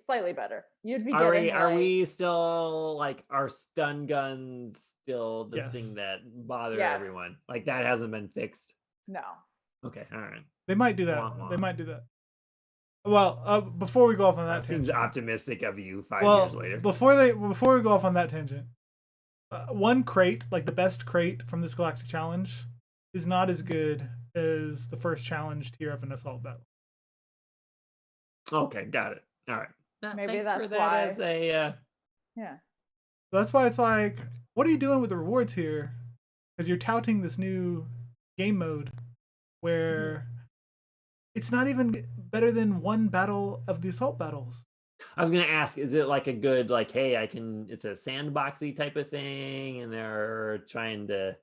slightly better. You'd be Are getting we, are like, we still like, are stun guns still the Yes. thing that bother Yes. everyone? Like that hasn't been fixed. no. Okay, all right. They might do that. Wah, wah. They might do that. Well, before we go off on that That seems tangent. optimistic of you 5 Well, years later. before we go off on that tangent, one crate, like the best crate from this Galactic Challenge, is not as good as the first challenge tier of an assault battle. Okay, got it. All right. Maybe Thanks for that's that why. as a Yeah. That's why it's like, what are you doing with the rewards here? Because you're touting this new game mode where it's not even better than one battle of the assault battles. I was gonna ask, is it like a good, like, hey, it's a sandboxy type of thing, and they're trying to,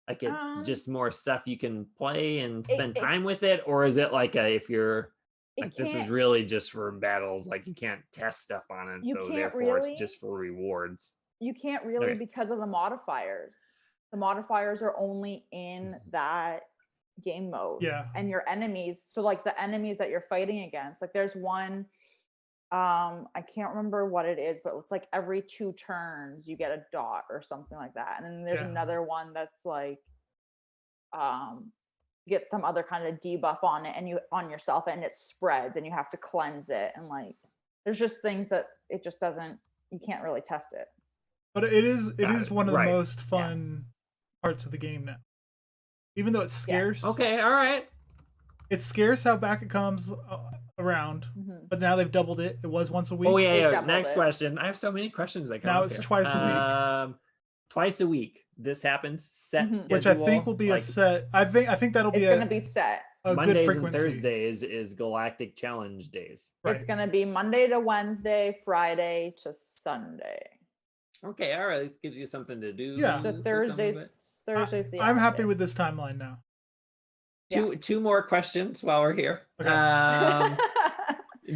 like, it's just more stuff you can play and spend time with it, or is it like if you're like, this is really just for battles, like you can't test stuff on it, You so can't therefore really. it's just for rewards. You can't really Okay. because of the modifiers. The modifiers are only in that game mode. Yeah. And your enemies, so like the enemies that you're fighting against, like there's one, I can't remember what it is, but it's like every 2 turns you get a dot or something like that. And then there's Yeah. another one that's like, you get some other kind of debuff on it and you on yourself, and it spreads and you have to cleanse it, and like there's just things that it just doesn't, you can't really test it. But it is Got it. one of Right. the most fun parts of the game now. Even though it's scarce. Okay, all right. It's scarce how back it comes around, but now they've doubled it. It was once a week. Oh They've yeah. doubled Next it. question. I have so many questions that come Now up it's here. twice a week. Twice a week. This happens. Set schedule, Which I think will be like, a set. I think that'll be It's going to be set. a good Mondays and frequency. Thursdays is Galactic Challenge days. Right. It's going to be Monday to Wednesday, Friday to Sunday. Okay, all right. This gives you something to do. Yeah. So for some of it. Thursday's the I'm off happy day. with this timeline now. Two more questions while we're here. Okay.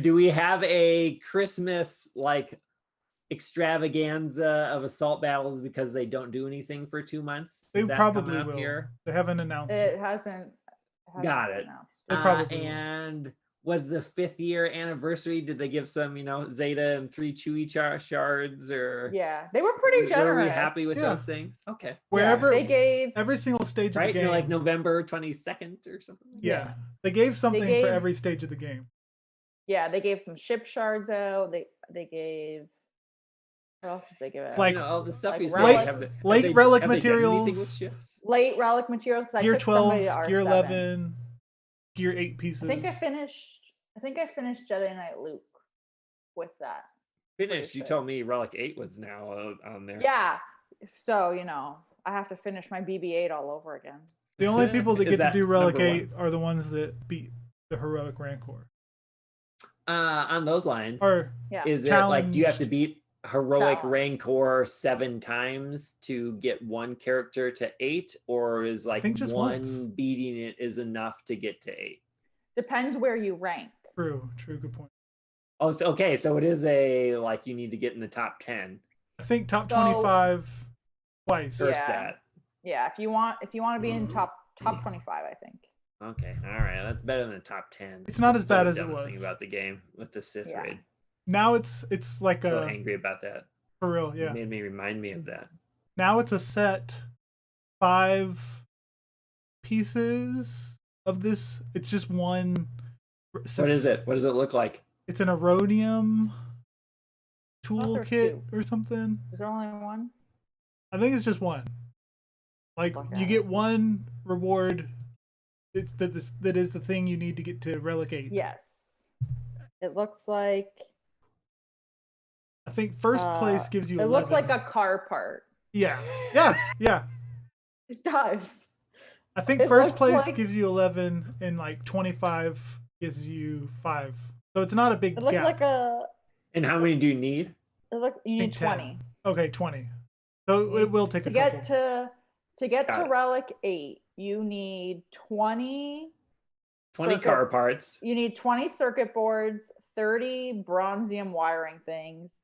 Do we have a Christmas like extravaganza of assault battles because they don't do anything for 2 months? They Is that probably coming up will. here? They haven't announced It it. hasn't Got been it. announced. They probably will. And was the 5th year anniversary? Did they give some, Zeta and 3 Chewy shards, or Yeah, they were pretty generous. were we happy with Yeah. those things? Okay, Wherever they gave every single stage right? of the game. Like November 22nd or something. Like Yeah. They gave something gave- for every stage of the game. they gave some ship shards out. They gave, what else did they give out? Like, all the stuff like you relic- say. Have late they- relic have they done anything with materials. ships? late relic materials, because I Gear took somebody 12, to Gear R7. 11, Gear 8 pieces. I think I finished Jedi Knight Luke with that. Finished. You sure. told me Relic 8 was now on there. Yeah, so I have to finish my BB-8 all over again. The only people that Is get to that do Relic number 8 are the ones that beat the Heroic Rancor. On those lines, Or Yeah, is it like, do you have to challenged. beat Heroic Challenge. Rancor 7 times to get one character to 8, or is like think just one once. beating it is enough to get to 8? depends where you rank. True, good point. Oh, so, okay, so it is a like you need to get in the top 10 I think top So- 25 twice. first. Yeah. That Yeah, if you want to be in top 25, I think. okay, all right, that's better than the top 10. It's not That's as bad the as it dumbest thing was. about the game with the Sith Yeah. raid. Now it's like So a angry about that. for real, It yeah. made me remind me of that. Now it's a set 5 pieces of this. It's just one. What is it? What does it look like? It's an Eronium thought there's toolkit 2. or something. Is there only one? I think it's just one. Like Look you at get it. one reward. It's that is the thing you need to get to Relic 8. Yes. It looks like I think first place gives you It 11. looks like a car part. Yeah. It does. I think It first looks place like- gives you 11 and like 25 gives you 5. So it's not a big It looks gap. like a. And how many do you need? You need 10. 20 Okay, 20. So it will take to a get couple. to get Got to it. relic 8. You need 20. 20 circuit- car parts. You need 20 circuit boards, 30 bronzium wiring things,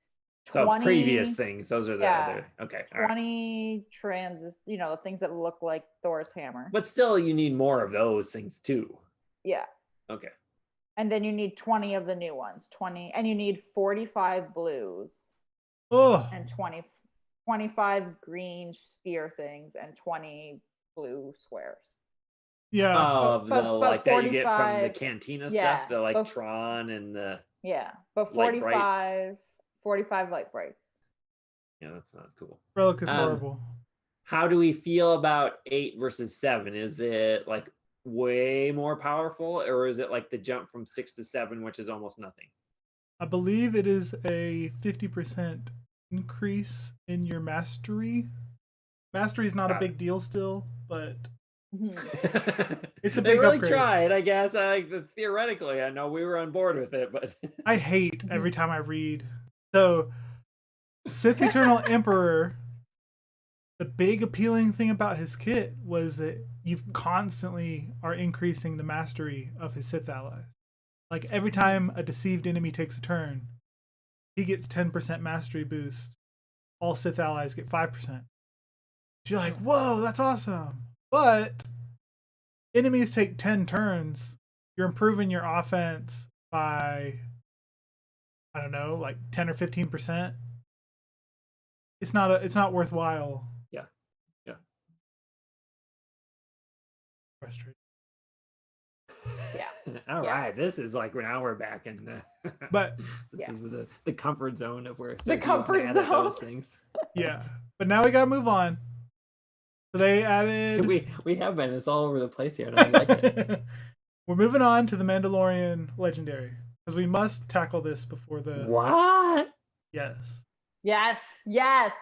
So 20 previous things. Those are the yeah, other. Okay. All right. 20 the things that look like Thor's hammer. But still, you need more of those things too. Yeah. Okay. And then you need 20 of the new ones. 20, and you need 45 blues Oh, and 25 green sphere things and 20 blue squares. yeah. Of but the like that you get from the 45 cantina yeah, stuff, the like but- Tron and the Yeah, but Light brights. 45 light brights. yeah, that's not cool. Relic is Um, horrible. How do we feel about 8 versus 7? Is it like way more powerful, or is it like the jump from 6 to 7, which is almost nothing? I believe it is a 50% increase in your mastery. Mastery is not a Got big deal still, but Mhm. It's a they big really upgrade. tried, I guess. Theoretically, I know we were on board with it, but I hate every time I read. So, Sith Eternal Emperor, the big appealing thing about his kit was that you constantly are increasing the mastery of his Sith allies. Like every time a deceived enemy takes a turn, he gets 10% mastery boost. All Sith allies get 5%. You're like, whoa, that's awesome. But enemies take 10 turns. You're improving your offense by, I don't know, like 10 or 15%. It's not worthwhile. Yeah. Frustrating. Yeah. all Yeah. right, this is like now we're back in the But this Yeah. is the comfort zone of where The Sophie's comfort mad at those zone. things. yeah. But now we gotta move on. So they added We have been. It's all over the place here, and I like it. We're moving on to the Mandalorian Legendary. Because we must tackle this before the What? Yes. Yes.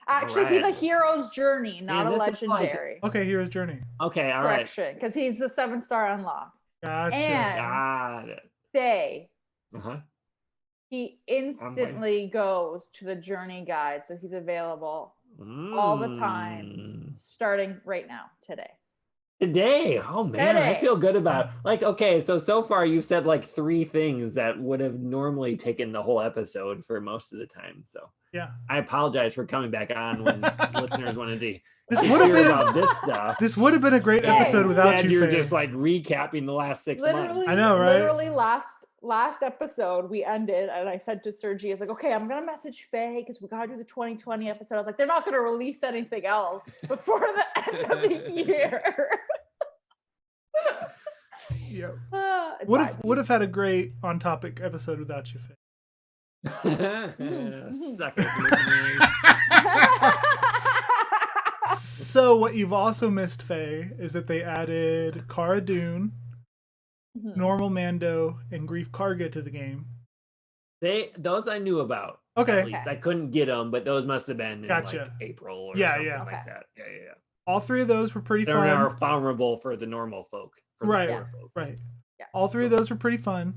Actually, he's a Alright. hero's journey, not Man, a this is like- legendary. Okay, here's Journey. Okay, all right. Correction, because he's the 7-star unlock. Gotcha. And- Got it. Faye, Uh-huh. he instantly goes to the journey guide, so he's available all the time, starting right now, today. Today. Oh man, I Today. feel good about like okay, so far you've said like 3 things that would have normally taken the whole episode for most of the time. So Yeah. I apologize for coming back on when listeners wanted to This hear would have been about this stuff. this would have been a great Yeah, episode without Instead, you, you're Faye. just like recapping the last 6 Literally, months. I know, right? Literally last episode we ended, and I said to Sergi, I was like, okay, I'm gonna message Faye because we gotta do the 2020 episode. I was like, they're not gonna release anything else before the end of the year. Yeah. It's Would fine. have would have had a great on topic episode without you, Faye. Suck it, listeners. So what you've also missed, Faye, is that they added Cara Dune, Mhm. Normal Mando, and Grief Karga to the game. Those I knew about. Okay. At least I couldn't get them, but those must have been in like Gotcha. April or Yeah, something yeah. like Okay. that. Yeah. All 3 of those were pretty They're fun. more vulnerable for the normal folk. For the Right. poor Yes. folk. Right. Yeah. All 3 of those were pretty fun.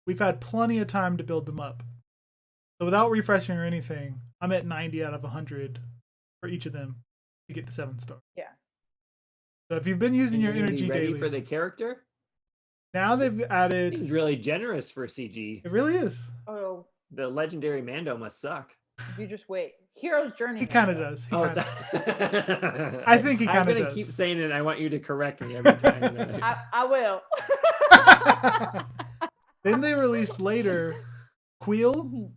We've had plenty of time to build them up. So without refreshing or anything, I'm at 90 out of 100 for each of them to get to 7-star. Yeah. So if you've been using And your you're gonna energy be ready daily, for the character. now they've added. Seems really generous for CG. It really is. Oh, The legendary Mando must suck. you just wait. Hero's journey. He kind of Mando. does. He Oh, kinda- so- I think he I'm kinda gonna does. keep saying it. I want you to correct me every time. I will. Then they released later Queel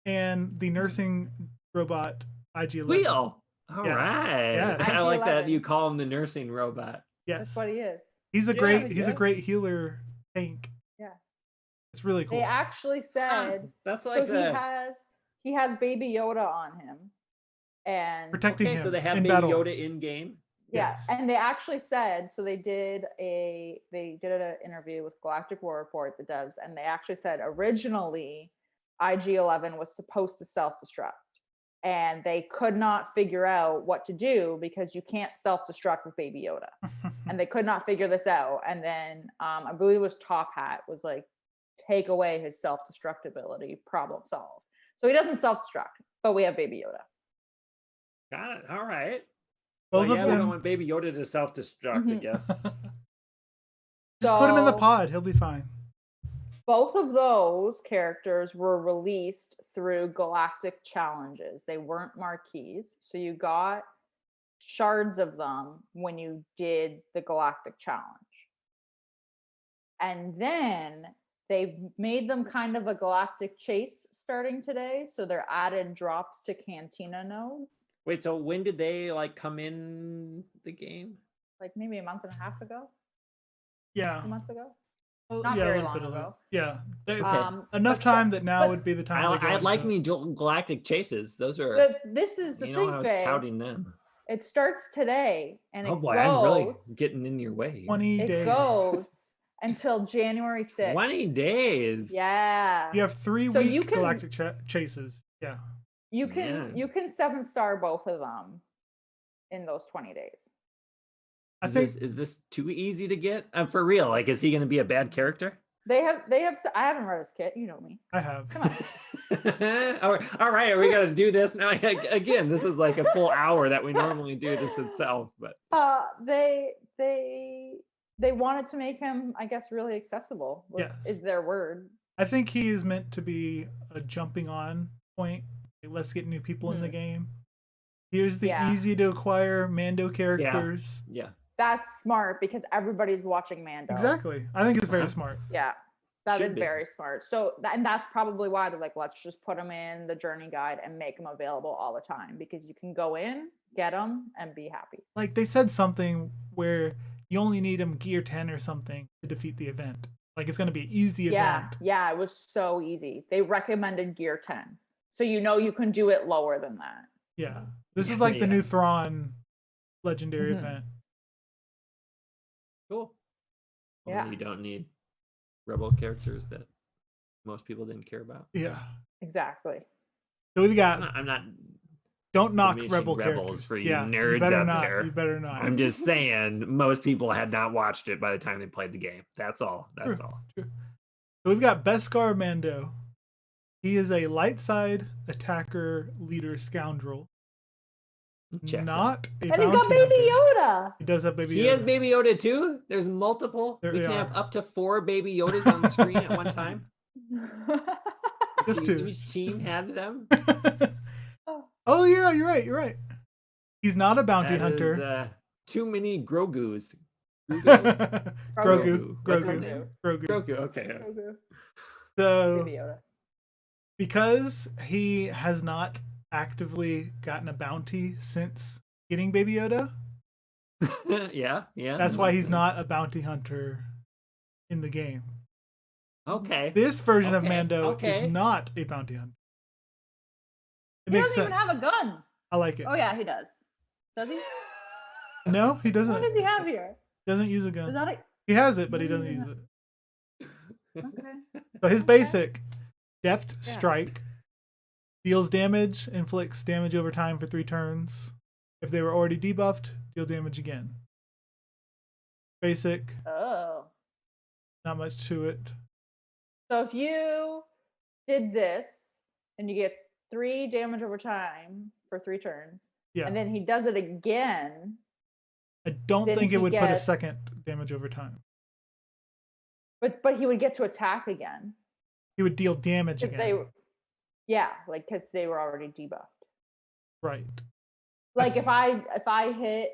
and the nursing robot IG-11. Wheel. All Yes. right. Yes. I like that IG-11. you call him the nursing robot. Yes. That's what he is. He's a Yeah, great he's a yeah. great healer tank. Yeah. It's really cool. They actually said That's so. like He has Baby Yoda on him, and Protecting okay. him So they have in Baby battle. Yoda in game. yeah, Yes. and they actually said so. They did an interview with Galactic War Report, the devs, and they actually said originally IG-11 was supposed to self-destruct. And they could not figure out what to do because you can't self-destruct with Baby Yoda. And they could not figure this out. And then I believe it was Top Hat was like, take away his self-destructibility, problem solved. So he doesn't self-destruct, but we have Baby Yoda. Got it. All right. Both Well, of we them. don't want Baby Yoda to self-destruct, I guess. Just put him in the So- pod. He'll be fine. Both of those characters were released through Galactic Challenges. They weren't marquees. So you got shards of them when you did the Galactic Challenge. And then they made them kind of a galactic chase starting today. So they're added drops to Cantina nodes. Wait, so when did they like come in the game? Like maybe a month and a half ago, Yeah. 2 months ago. Well, Not yeah, a very little long bit of it. ago. Yeah. They- Okay. enough but- time that now but- would be the time. they go I'd like into- me Galactic Chases. Those are, But this is the you thing, know, I was Faye. touting them. It starts today and Oh it boy, I'm really goes. getting in your way. 20 It days. goes until January 6th. 20 days. Yeah. You have 3 So you week can- galactic chases. Yeah. You can Yeah. you can 7-star both of them in those 20 days. I think Is this too easy to get? For real? Like, is he going to be a bad character? They have I haven't read his kit, you know me. I have. Come on. All right, we got to do this now. Again, this is like a full hour that we normally do this itself, but They wanted to make him, I guess, really accessible. Yes. Is their word. I think he is meant to be a jumping on point. Like, let's get new people in the game. Here's the Yeah. easy to acquire Mando characters. yeah. That's smart because everybody's watching Mando. Exactly. I think it's very Uh-huh. smart. Yeah. That Should is be. very smart. So, and that's probably why they're like, let's just put them in the journey guide and make them available all the time because you can go in, get them, and be happy. Like they said something where you only need him gear 10 or something to defeat the event. Like it's going to be an easy Yeah. event. Yeah. It was so easy. They recommended gear 10. So, you know, you can do it lower than that. Yeah. This is like the Yeah. new Thrawn legendary Mhm. event. Cool. Yeah. Only you don't need rebel characters that most people didn't care about. Yeah. Exactly. So we've got I'm not don't knock diminishing rebel Rebels characters for you yeah, nerds you better out not, there. You better not. I'm just saying most people had not watched it by the time they played the game. That's all. That's all. True. So we've got Beskar Mando. He is a light side attacker leader scoundrel. Checks out. Not a And he's got bounty Baby hunter. Yoda. He does have Baby He Yoda. has Baby Yoda too. There's multiple. There we they can are. have up to 4 Baby Yodas on the screen at one time. Just 2. Each team had them. Oh yeah, you're right. You're right. He's not a bounty That hunter. is, too many Grogus. Grogu. Grogu. What's his Grogu. name? Grogu. Grogu. Okay. So Baby Yoda. because he has not actively gotten a bounty since getting Baby Yoda, Yeah. that's why he's not a bounty hunter in the game. Okay. This version of Okay, Mando okay. is not a bounty hunter. It He makes doesn't sense. even have a gun. I like it. Oh yeah, he does. Does he? No, he doesn't. What does he have here? Doesn't use a Is gun. that a He has it, but he What doesn't does he use it. okay? So his basic deft Yeah. strike deals damage, inflicts damage over time for 3 turns. If they were already debuffed, deal damage again. Basic, Oh. not much to it. So if you did this and you get 3 damage over time for 3 turns, Yeah. and then he does it again, I don't then think he it would put a gets- second damage over time. but he would get to attack again He would deal damage because again. because they were already debuffed. Right. Like if I hit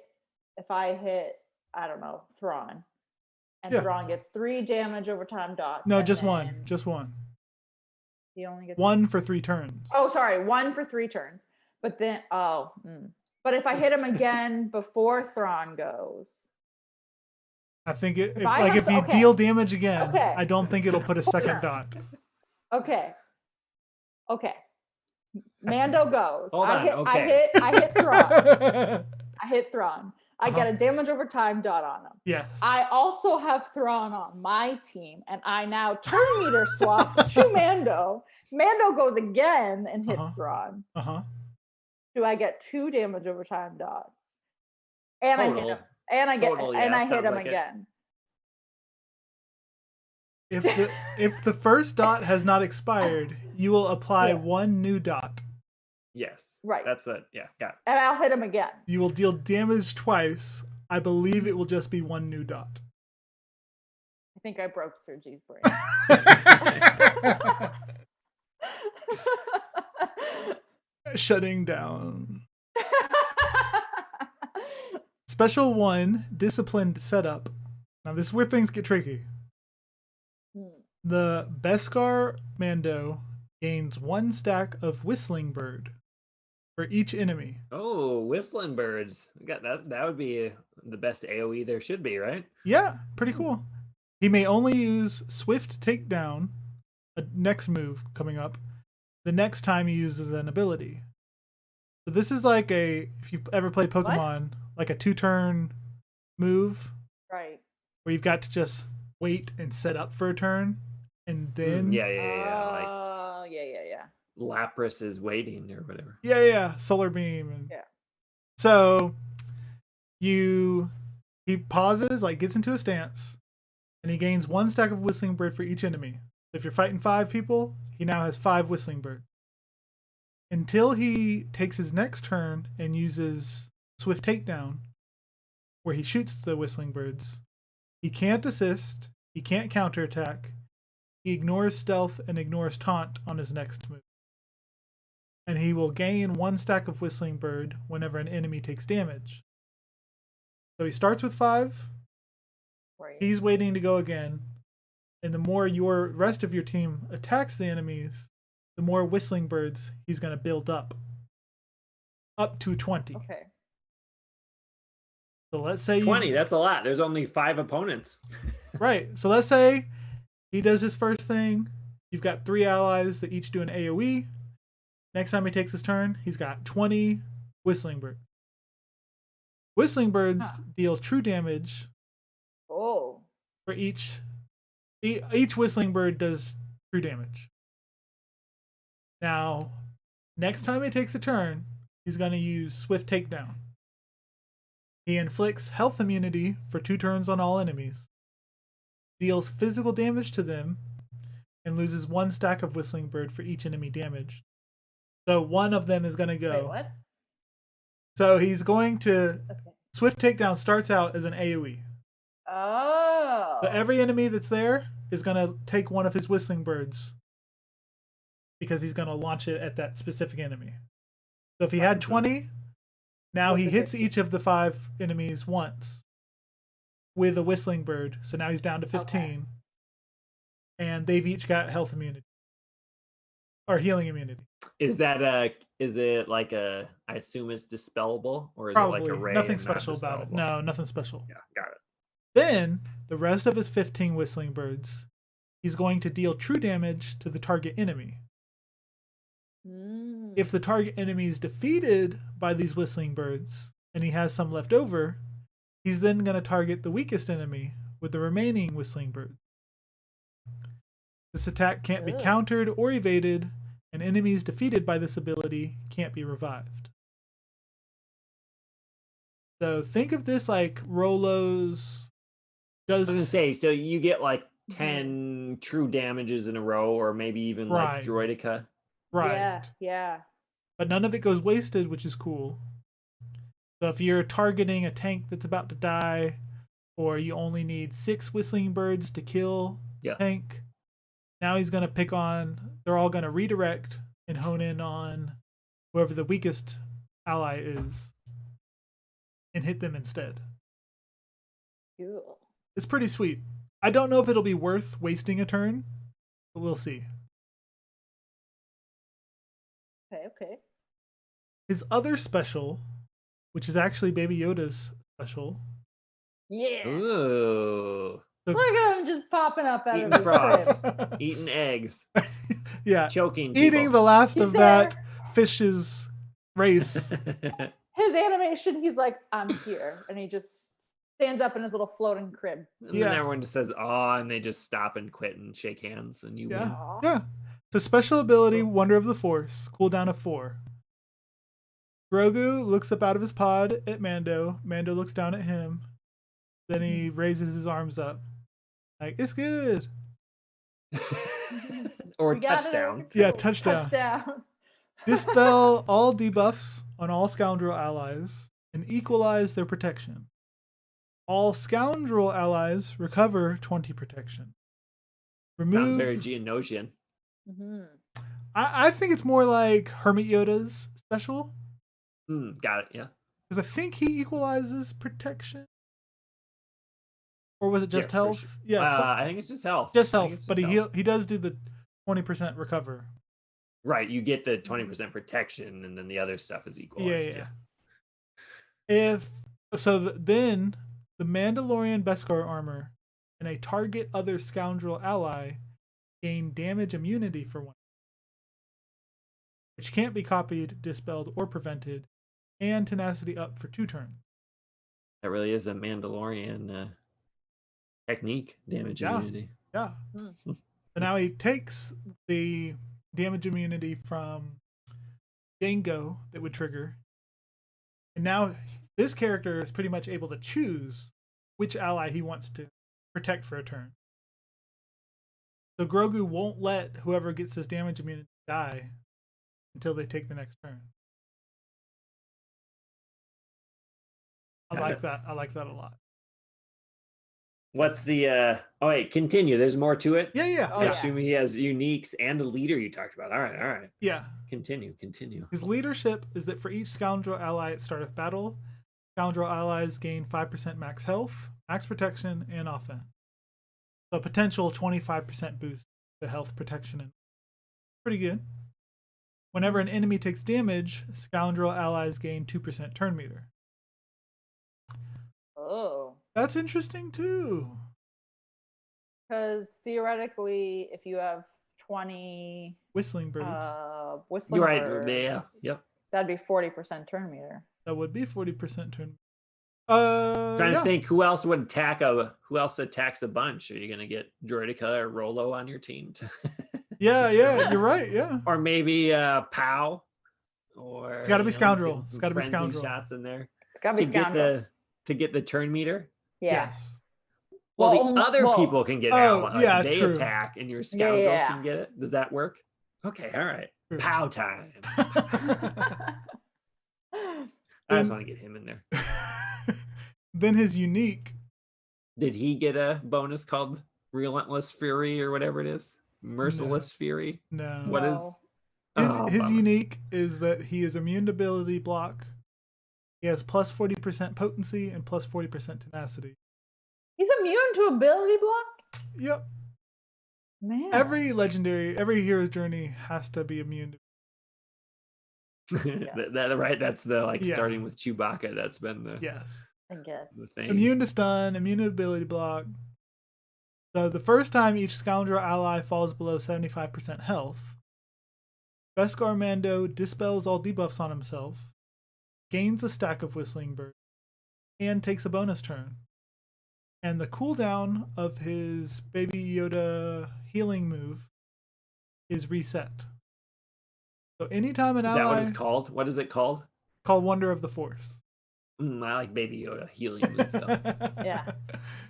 I don't know Thrawn, and Yeah. Thrawn gets 3 damage over time dot. No, and just one. then Just one. He only gets 1 for 3 turns. Oh, sorry, 1 for 3 turns. But then but if I hit him again before Thrawn goes, I think it if, I like have if to- you okay. deal damage again, Okay. I don't think it'll put a second dot. okay, Mando goes. Hold on, I okay. hit Thrawn. I hit Thrawn. I get a damage over time dot on him. Yes. I also have Thrawn on my team, and I now turn meter swap to Mando Mando goes again and hits Uh-huh. Thrawn. Uh-huh. Do I get 2 damage over time dots? And I hit him. Total. And I get Total, and yeah, I hit sounds him like it. again. If the first dot has not expired, you will apply Yeah. 1 new dot. Yes. Right. That's it. Yeah, got it. And I'll hit him again. You will deal damage twice. I believe it will just be 1 new dot. I think I broke Sergi's brain. Shutting down. Special 1, disciplined setup. Now this is where things get tricky. The Beskar Mando gains 1 stack of Whistling Bird for each enemy. Oh, whistling birds. We got that. That would be the best AoE there should be, right? Yeah, pretty cool. He may only use Swift Takedown, a next move coming up, the next time he uses an ability. So this is like if you've ever played Pokemon, like a 2-turn move. Right. Where you've got to just wait and set up for a turn, and then Yeah. Like Yeah. Lapras is waiting or whatever. Yeah, Solar Beam. And Yeah. So he pauses, like gets into a stance, and he gains 1 stack of Whistling Bird for each enemy. If you're fighting 5 people, he now has 5 Whistling Birds. Until he takes his next turn and uses Swift Takedown, where he shoots the Whistling Birds, he can't assist, he can't counterattack, he ignores stealth and ignores taunt on his next move. And he will gain 1 stack of Whistling Bird whenever an enemy takes damage. So he starts with 5. Right. He's waiting to go again. And the more your rest of your team attacks the enemies, the more Whistling Birds he's going to build up to 20. Okay. So let's say 20, that's a lot. There's only 5 opponents. Right. So let's say he does his first thing. You've got 3 allies that each do an AoE. Next time he takes his turn, he's got 20 Whistling Birds. Whistling Birds deal true damage. Oh. For each Whistling Bird does true damage. Now, next time he takes a turn, he's going to use Swift Takedown. He inflicts health immunity for 2 turns on all enemies, deals physical damage to them, and loses 1 stack of Whistling Bird for each enemy damaged. So one of them is going to go. Wait, what? So he's going to. Okay. Swift Takedown starts out as an AoE. Oh. So every enemy that's there is going to take one of his Whistling Birds because he's going to launch it at that specific enemy. So if he had 20, now he hits each of the 5 enemies once with a Whistling Bird. So now he's down to 15. Okay. And they've each got health immunity. Or healing immunity. Is it like I assume it's dispellable, or is Probably. it like a ray? Nothing special about it. No, nothing special. Yeah, got it. Then, the rest of his 15 Whistling Birds, he's going to deal true damage to the target enemy. If the target enemy is defeated by these Whistling Birds, and he has some left over, he's then going to target the weakest enemy with the remaining Whistling Birds. This attack can't be countered or evaded, and enemies defeated by this ability can't be revived. So think of this like Rolo's I was gonna say, so you get like 10 true damages in a row, or maybe even like Droidica. Right. Yeah. But none of it goes wasted, which is cool. So if you're targeting a tank that's about to die, or you only need 6 Whistling Birds to kill the tank, now he's going to pick on, they're all going to redirect and hone in on whoever the weakest ally is and hit them instead. Cool. It's pretty sweet. I don't know if it'll be worth wasting a turn, but we'll see. Okay. His other special, which is actually Baby Yoda's special. Yeah. Ooh. Look at him just popping up out Eating of his frogs. crib. Eating eggs. Yeah. Choking Eating people. the last of that fish's race. His animation, he's like, I'm here. And he just stands up in his little floating crib. And then everyone just says, "Oh," and they just stop and quit and shake hands, and you win. Yeah. So special ability, Wonder of the Force, cooldown of 4. Grogu looks up out of his pod at Mando. Mando looks down at him. Then he raises his arms up. Like, it's good. Or We got it touchdown. under Yeah, control. touchdown. Dispel all debuffs on all scoundrel allies and equalize their protection. All scoundrel allies recover 20 protection. Remove. Sounds very Geonosian. Mhm. I think it's more like Hermit Yoda's special. Got it. Yeah. Because I think he equalizes protection. Or was it just Yes, for health? sure. Yeah, I think it's just health. just I think health. it's But just he health. he does do the 20% recover. Right, you get the 20% protection, and then the other stuff is equalized. Yeah. If so, then the Mandalorian Beskar armor and a target other scoundrel ally gain damage immunity for 1, which can't be copied, dispelled, or prevented, and tenacity up for 2 turns. That really is a Mandalorian technique, damage Yeah. immunity. Yeah. So now he takes the damage immunity from Dango that would trigger. And now this character is pretty much able to choose which ally he wants to protect for a turn. So Grogu won't let whoever gets this damage immunity die until they take the next turn. I Got like it. that. I like that a lot. What's the oh wait, continue. There's more to it. Yeah. Oh, I yeah. assume he has uniques and a leader you talked about. All right. Yeah. Continue. His leadership is that for each scoundrel ally at start of battle, scoundrel allies gain 5% max health, max protection, and offense. So a potential 25% boost to health, protection, and pretty good. Whenever an enemy takes damage, scoundrel allies gain 2% turn meter. Oh. That's interesting too. Because theoretically, if you have 20 Whistling birds. whistling You're right. birds, Yeah. Yep. that'd be 40% turn meter. That would be 40% turn. Trying Yeah. to think who else attacks a bunch. Are you gonna get Droidica or Rolo on your team? Yeah, you're right. Yeah. Or maybe Pow. Or It's gotta be scoundrel. getting It's some gotta be frenzy scoundrel. shots in there It's gotta be to scoundrel. get the turn meter. Yeah. Yes. Well, Well, the other well- people can get Oh, ally. yeah, They true. attack, and your scoundrels Yeah. can get it. Does that work? Okay, all right. True. Pow time. I Then- just want to get him in there. Then his unique. Did he get a bonus called Relentless Fury or whatever it is? Merciless Fury? No. What is? No. His bummer. unique is that he is immune to ability block. He has plus 40% potency and plus 40% tenacity. He's immune to ability block? Yep. Man. Every hero's journey has to be immune to. Right? That's the Yeah. starting with Chewbacca. That's been the, Yes. I guess. the thing. Immune to stun, immune to ability block. So the first time each scoundrel ally falls below 75% health, Beskar Mando dispels all debuffs on himself, gains a stack of Whistling Bird, and takes a bonus turn. And the cooldown of his Baby Yoda healing move is reset. So anytime an Is that what ally it's called? What is it called? called Wonder of the Force. I like Baby Yoda healing move though. Yeah.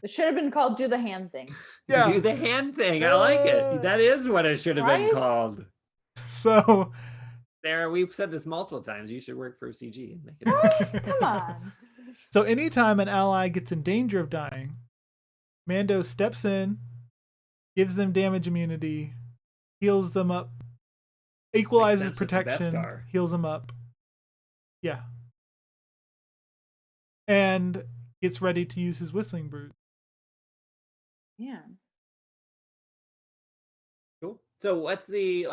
It should have been called do the hand thing. Yeah. Do the hand thing. I like it. That is what it should have been Right? called. So Sarah, we've said this multiple times. You should work for CG and make it. Come on. So anytime an ally gets in danger of dying, Mando steps in, gives them damage immunity, heals them up, equalizes sense with the protection, Beskar. heals them up. Yeah. And gets ready to use his Whistling Bird. Yeah. Cool. So what's the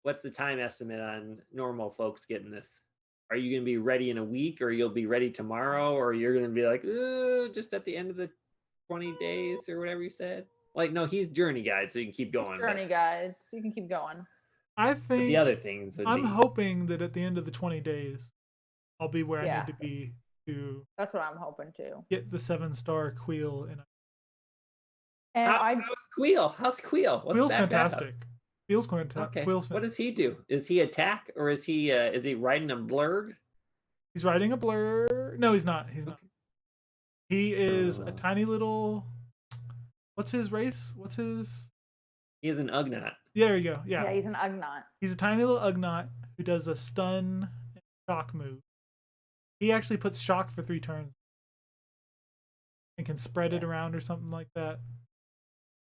what's the time estimate on normal folks getting this? Are you going to be ready in a week, or you'll be ready tomorrow, or you're going to be like, just at the end of the 20 days or whatever you said? Like, no, he's journey guide, so you can keep going. but Journey guide. So you can keep going. I think the other things would I'm be hoping that at the end of the 20 days, I'll be where I Yeah. need to be to That's what I'm hoping to. get the 7-star Queel. And How's Queel? How's Queel? What's Quill's that backup? fantastic. Quill's fantastic. Okay. Quill's What fantastic. does he do? Is he attack or is he riding a blurg? He's riding a blur. No, he's not. He's not. Okay. He is a tiny little. What's his race? What's his? He is an Ugnaught. There you go. Yeah. he's an Ugnaught. He's a tiny little Ugnaught who does a stun and shock move. He actually puts shock for 3 turns and can spread it around or something like that.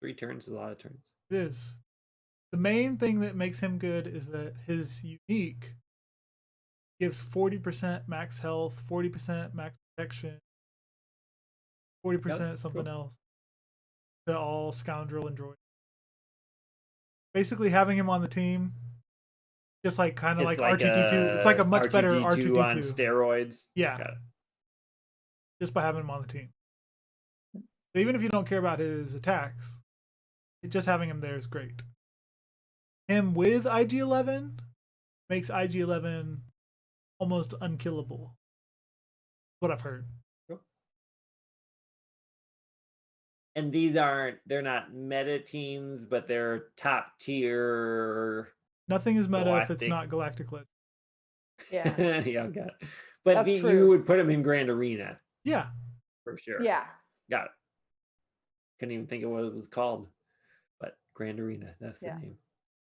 3 turns is a lot of turns. It is. The main thing that makes him good is that his unique gives 40% max health, 40% max protection, 40% something else to all scoundrel and droid. Basically, having him on the team, just like kind of like R2D2, it's like a much better R2D2 on steroids. Yeah. Got it. Just by having him on the team. So even if you don't care about his attacks, just having him there is great. Him with IG-11 makes IG-11 almost unkillable. What I've heard. And they're not meta teams, but they're top tier. Nothing is meta if it's Galactic. not Galactic Legend. Yeah. Yeah, got it. But That's you true. would put him in Grand Arena Yeah. for sure. Yeah. Got it. Couldn't even think of what it was called. But Grand Arena, that's the Yeah. name.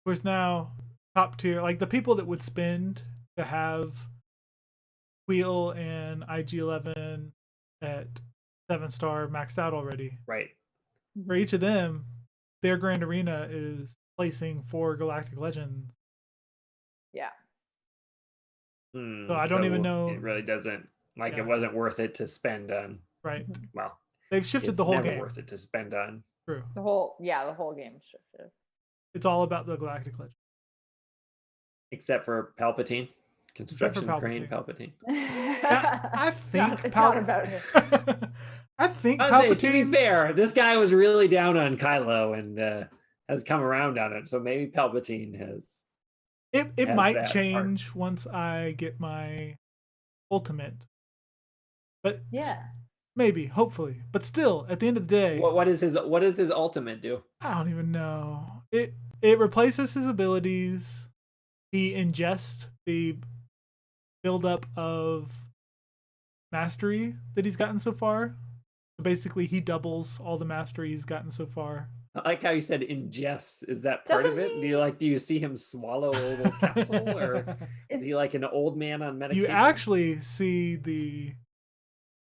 Whereas now, top tier, like the people that would spend to have Wheel and IG-11 at 7-star maxed out already. Right. For each of them, their Grand Arena is placing for Galactic Legends. Yeah. So I don't even know. It really doesn't, like, Yeah. it wasn't worth it to spend on. Right. Well, They've shifted it's the whole never game. worth it to spend on. True. The whole game shifted. It's all about the Galactic Legend. Except for Palpatine. Construction crane Palpatine. I think it's not about him. I think I'll say, to be Palpatine. fair, this guy was really down on Kylo and has come around on it. So maybe Palpatine has. It has might that change once I get my ultimate. But Yeah. maybe, hopefully. But still, at the end of the day, What does his ultimate do? I don't even know. It replaces his abilities. He ingests the buildup of mastery that he's gotten so far. So basically, he doubles all the mastery he's gotten so far. I like how you said ingests. Is that part of it? Do you see him swallow a little capsule, or is he like an old man on medication? You actually see the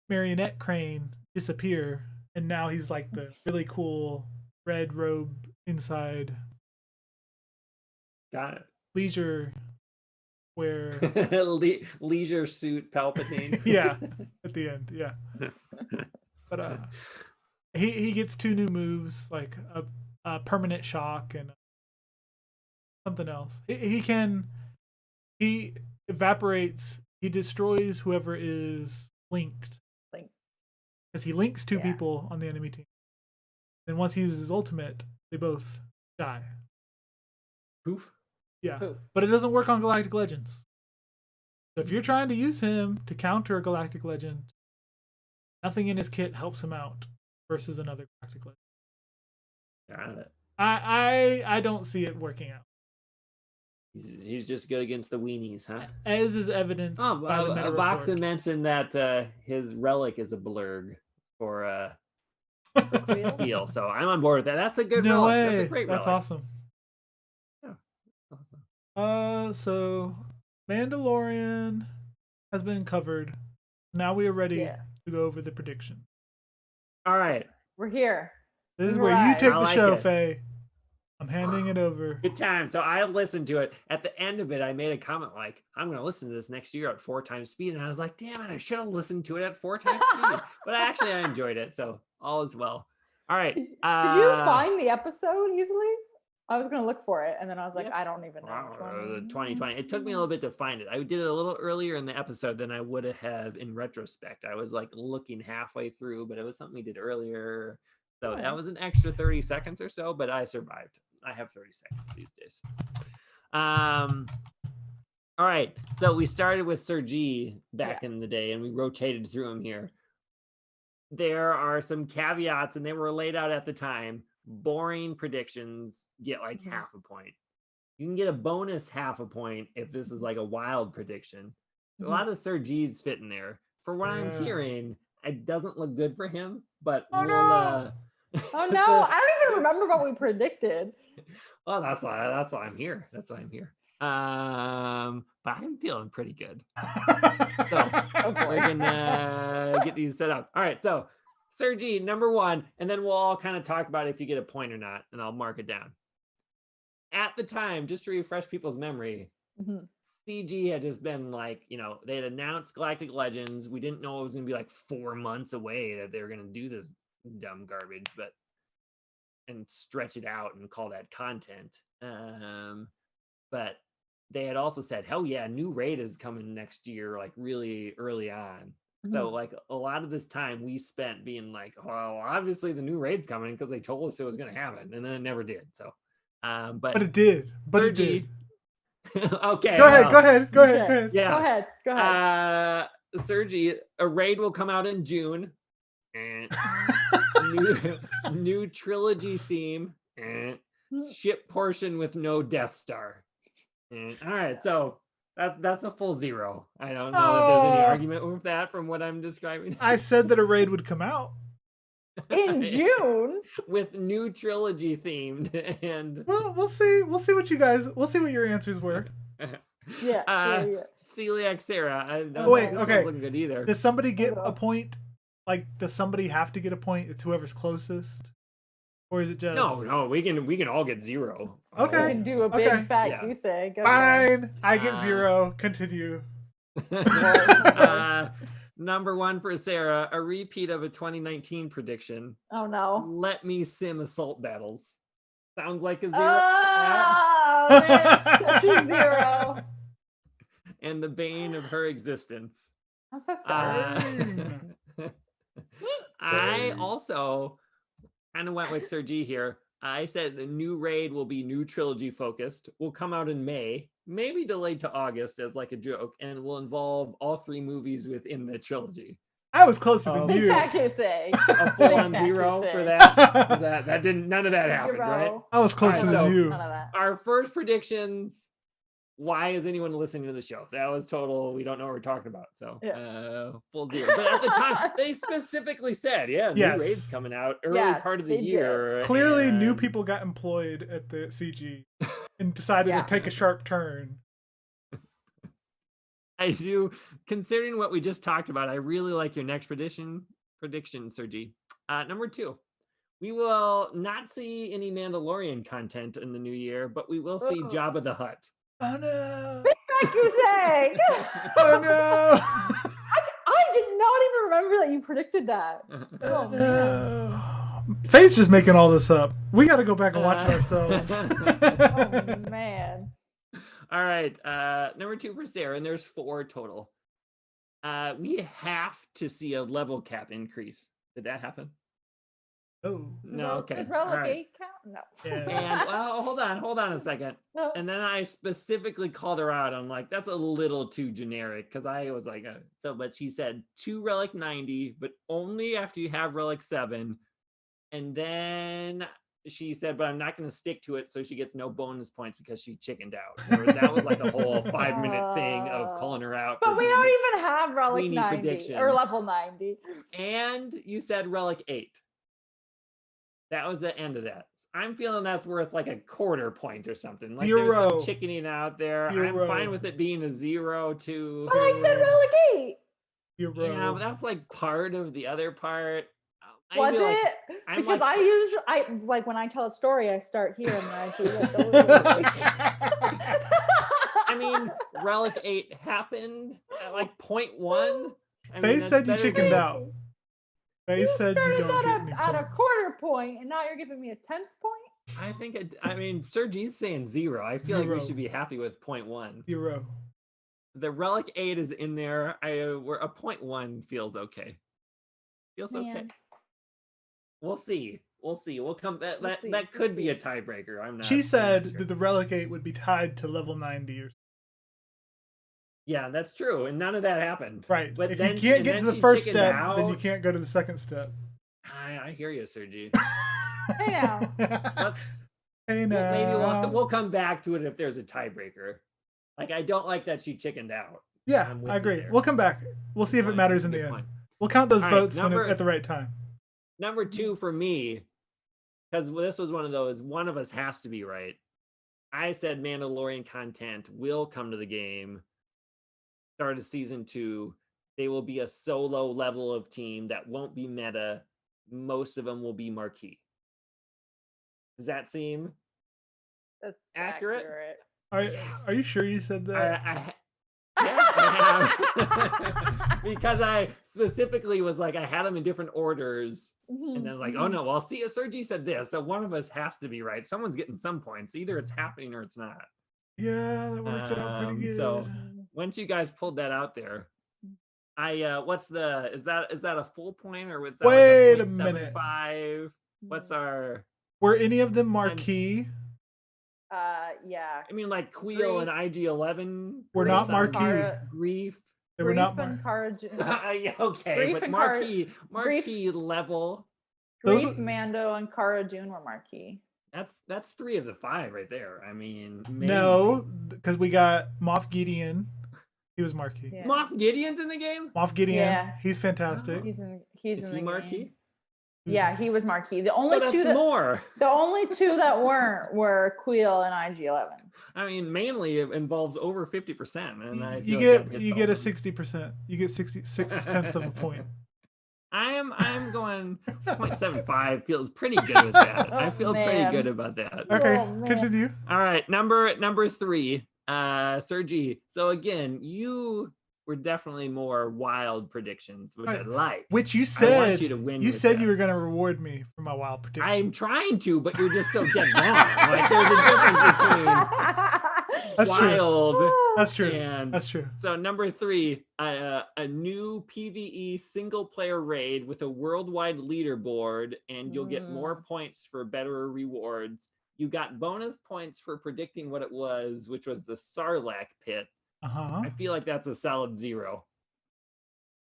marionette crane disappear, and now he's like the really cool red robe inside got it. leisure wear. Leisure suit Palpatine. Yeah, at the end, yeah. But he gets 2 new moves, like a permanent shock and something else. He evaporates. He destroys whoever is linked. Because he links 2 people on the enemy team. Then once he uses his ultimate, they both die. Poof. Yeah. Poof. But it doesn't work on Galactic Legends. So if you're trying to use him to counter a Galactic Legend, nothing in his kit helps him out versus another Galactic Legend. Got it. I don't see it working out. He's just good against the weenies, huh? As is evidenced by the meta report. Voxen mentioned that his relic is a blurg for Wheel, so I'm on board with that. That's a good No relic. way. That's a great That's relic. awesome. Yeah. So Mandalorian has been covered. Now we are ready to go over the prediction. All right. We're here. This is We've where you arrived. take I the like show, it. Faye. I'm handing it over. Good time. So I listened to it. At the end of it, I made a comment like, I'm going to listen to this next year at 4 times speed. And I was like, damn it, I should have listened to it at 4 times speed. But actually, I enjoyed it. So all is well. All right. Did you find the episode easily? I was going to look for it, and then I was like, Yeah. I don't even know. Which one. 2020. It took me a little bit to find it. I did it a little earlier in the episode than I would have in retrospect. I was like looking halfway through, but it was something we did earlier. So that was an extra 30 seconds or so, but I survived. I have 30 seconds these days. All right. So we started with Sir G back in the day, and we rotated through him here. there are some caveats, and they were laid out at the time. Boring predictions get like Mhm. half a point. You can get a bonus half a point if this is like a wild prediction. So a lot of Sir G's fit in there. For what I'm Yeah. hearing, it doesn't look good for him, but Oh, we'll no! Oh no, I don't even remember what we predicted. well, that's why I'm here. That's why I'm here. But I'm feeling pretty good. So Oh boy. we're gonna get these set up. All right, so Sir G, number one, and then we'll all kind of talk about if you get a point or not, and I'll mark it down. At the time, just to refresh people's memory, Mhm. CG had just been like, they had announced Galactic Legends. We didn't know it was going to be like 4 months away that they were going to do this dumb garbage, and stretch it out and call that content. But they had also said, hell yeah, new raid is coming next year, like really early on. So like a lot of this time we spent being like, well, obviously the new raid's coming because they told us it was going to happen, and then it never did. So, But it did. But it did. Okay. Go ahead. well, Go ahead. Go ahead. Okay. Go ahead. Yeah. Go ahead. Sergi, a raid will come out in June. And new trilogy theme. And ship portion with no Death Star. And, all right, so that's a full 0. I don't know if there's any argument with that from what I'm describing. I said that a raid would come out. In June? With new trilogy themed. And Well, we'll see. We'll see what your answers were. Yeah. Celiac Sarah. Wait, this okay. wasn't looking good either. Does somebody get a point? Like, does somebody have to get a point? It's whoever's closest, or is it just No? We can all get 0. Okay. You can do a big fat goose egg. Okay. Fine. I get 0. Continue. Number 1 for Sarah, a repeat of a 2019 prediction. Oh no. Let me sim assault battles. Sounds like a 0. Oh, that's such a 0. And the bane of her existence. I'm so sorry. I also kind of went with Sir G here. I said the new raid will be new trilogy focused. Will come out in May, maybe delayed to August as like a joke, and will involve all 3 movies within the trilogy. I was closer than Big you. fat goose egg. A full-on 0 for that. That didn't. None of that happened, right? I was closer than you. None of that. Our first predictions. Why is anyone listening to the show? That was total. We don't know what we're talking about. So full 0. But at the time, they specifically said, new raid's coming out early part of the year. Clearly, new people got employed at the CG and decided to take a sharp turn. I do. Considering what we just talked about, I really like your next prediction, Sergi. Number 2. We will not see any Mandalorian content in the new year, but we will see Jabba the Hutt. Oh no! Big fat goose egg. Oh no! I did not even remember that you predicted that. Oh man. Faye's just making all this up. We got to go back and watch it ourselves. Oh man. All right. Number 2 for Sarah, and there's 4 total. We have to see a level cap increase. Did that happen? Oh. No, okay. Does Relic All right. 8 count? No. And well, hold on a second. No. And then I specifically called her out. I'm like, that's a little too generic, because I was like, but she said 2 Relic 90, but only after you have Relic 7. And then she said, but I'm not going to stick to it, so she gets no bonus points because she chickened out. That was like a whole 5-minute thing of calling her out. But we don't even have Relic 90 predictions. or level 90. And you said Relic 8. That was the end of that. I'm feeling that's worth like a quarter point or something. Like 0. there's some chickening out there. 0. I'm fine with it being a 0 too. But I said Relic 8. 0. Yeah, but that's like part of the other part. Was it? I'm Because like- I like when I tell a story, I start here and then I do I mean, Relic 8 happened at like 0.1. Faye said you chickened out. Faye said you started don't get that any at a points. quarter point, and now you're giving me a 10th point. I think I mean, Sir G's saying 0. I feel like 0. we should be happy with 0.1. 0. The Relic 8 is in there. Where a 0.1 feels okay. Feels okay. Man. We'll see. We'll come. That see. that could We'll be see. a tiebreaker. I'm not. She said sure. that the Relic 8 would be tied to level 90 or Yeah, that's true, and none of that happened. Right. But if then you can't get to the she first chickened step, then you out. can't go to the second step. I hear you, Sergi. Hey now. Let's Hey now. maybe we'll come back to it if there's a tiebreaker. Like, I don't like that she chickened out. Yeah, I'm with I you agree. there. We'll come back. We'll see if it Point. matters in Good the end. point. We'll count those All right, votes at the right time. Number 2 for me, because this was one of those, one of us has to be right. I said Mandalorian content will come to the game. Start of season 2. They will be a solo level of team that won't be meta. Most of them will be marquee. Does that seem That's accurate? Are you sure you said that? I have. Because I specifically was like, I had them in different orders. And then like, oh no, well, see, Sergi said this. So one of us has to be right. Someone's getting some points. Either it's happening or it's not. Yeah, that worked out pretty good. So once you guys pulled that out there, what's the is that a full point or was that Wait like a minute. 0.75? What's our Were any of them marquee? Yeah. I mean, like Queel and IG-11 were not marquee. Grief. They were not and marquee. Yeah, okay, Grief but and marquee level. Grief, Mando, and Cara Dune were marquee. That's 3 of the 5 right there. I mean, maybe. No, because we got Moff Gideon. He was marquee. Yeah. Moff Gideon's in the game. Moff Gideon. Yeah. He's fantastic. He's in the marquee. game. Yeah, he was marquee. The only So two that weren't were Queel and IG-11. I mean, mainly it involves over 50%, and you get a 60%. You get 6/10 of a point. I'm going 0.75. Feels pretty good with that. I feel pretty good about that. Okay, continue. All right, number 3, Sergi. So again, you were definitely more wild predictions, which I like. Which you I said want you to win. You with said that. you were going to reward me for my wild prediction. I'm trying to, but you're just so dead wrong. Like there's a difference between That's wild. True. That's true. And That's true. So number 3, a new PvE single player raid with a worldwide leaderboard, and you'll get more points for better rewards. You got bonus points for predicting what it was, which was the Sarlacc pit. I feel like that's a solid 0.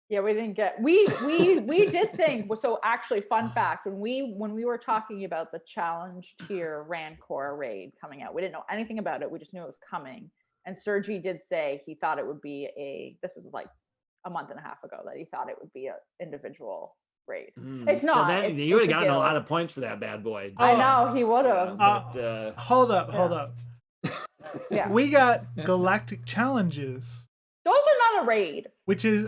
Yeah, we didn't get we did think so. Actually, fun fact, when we were talking about the challenge tier Rancor raid coming out, we didn't know anything about it. We just knew it was coming. And Sergi did say he thought it would be this was like a month and a half ago, that he thought it would be an individual raid. It's not. So then you would have gotten a lot of points for that bad boy. I know he would have. Hold up. Yeah. We got Galactic Challenges. Those are not a raid. Which is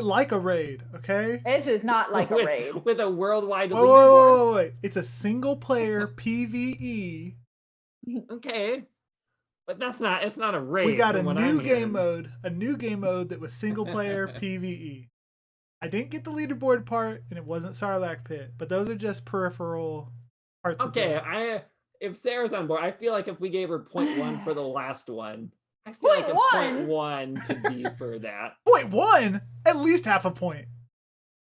like a raid, okay? It is not like a raid. With a worldwide leaderboard. Wait. It's a single player PvE. Okay. But it's not a raid. We got a new game mode that was single player PvE. I didn't get the leaderboard part, and it wasn't Sarlacc pit, but those are just peripheral parts of it. If Sarah's on board, I feel like if we gave her 0.1 for the last one, I feel like a 0.1 could be for that. 0.1? At least half a point.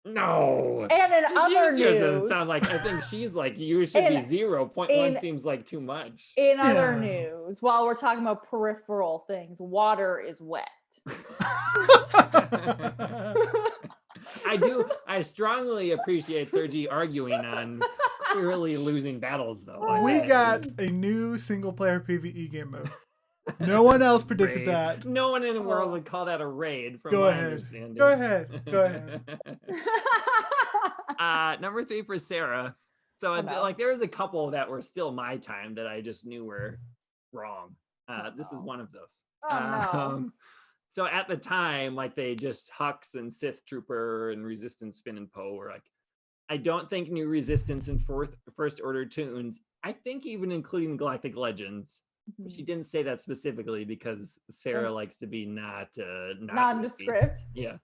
No. And in other news, doesn't sound like, I think she's like, you should be 0. 0.1 seems like too much. In other news, while we're talking about peripheral things, water is wet. I strongly appreciate Sergi arguing on clearly losing battles, though. We got a new single player PvE game mode. No one else predicted that. No one in the world would call that a raid, from Go my ahead. understanding. Go ahead. Number 3 for Sarah. So like there was a couple that were still my time that I just knew were wrong. This is one of those. So at the time, like they just Hux and Sith Trooper and Resistance Finn and Poe were like, I don't think new Resistance and First Order tunes. I think even including Galactic Legends. She didn't say that specifically because Sarah likes to be not nondescript. Yeah.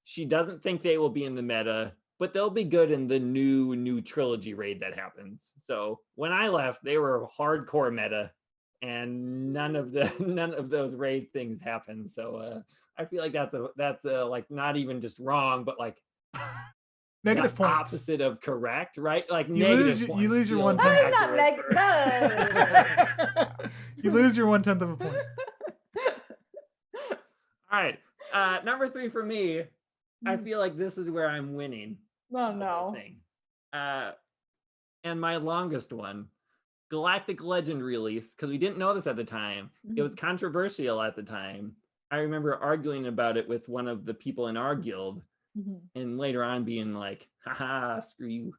She doesn't think they will be in the meta, but they'll be good in the new trilogy raid that happens. So when I left, they were hardcore meta, and none of those raid things happened. So I feel like that's like not even just wrong, but like negative points. Opposite of correct, right? Like you negative points. You lose your 1/10. That is not negative. You lose your 1/10 of a point. All right. Number 3 for me. I feel like this is where I'm winning. Oh the whole no. thing. And my longest one, Galactic Legend release, because we didn't know this at the time. It was controversial at the time. I remember arguing about it with one of the people in our guild, and later on being like, haha, screw you.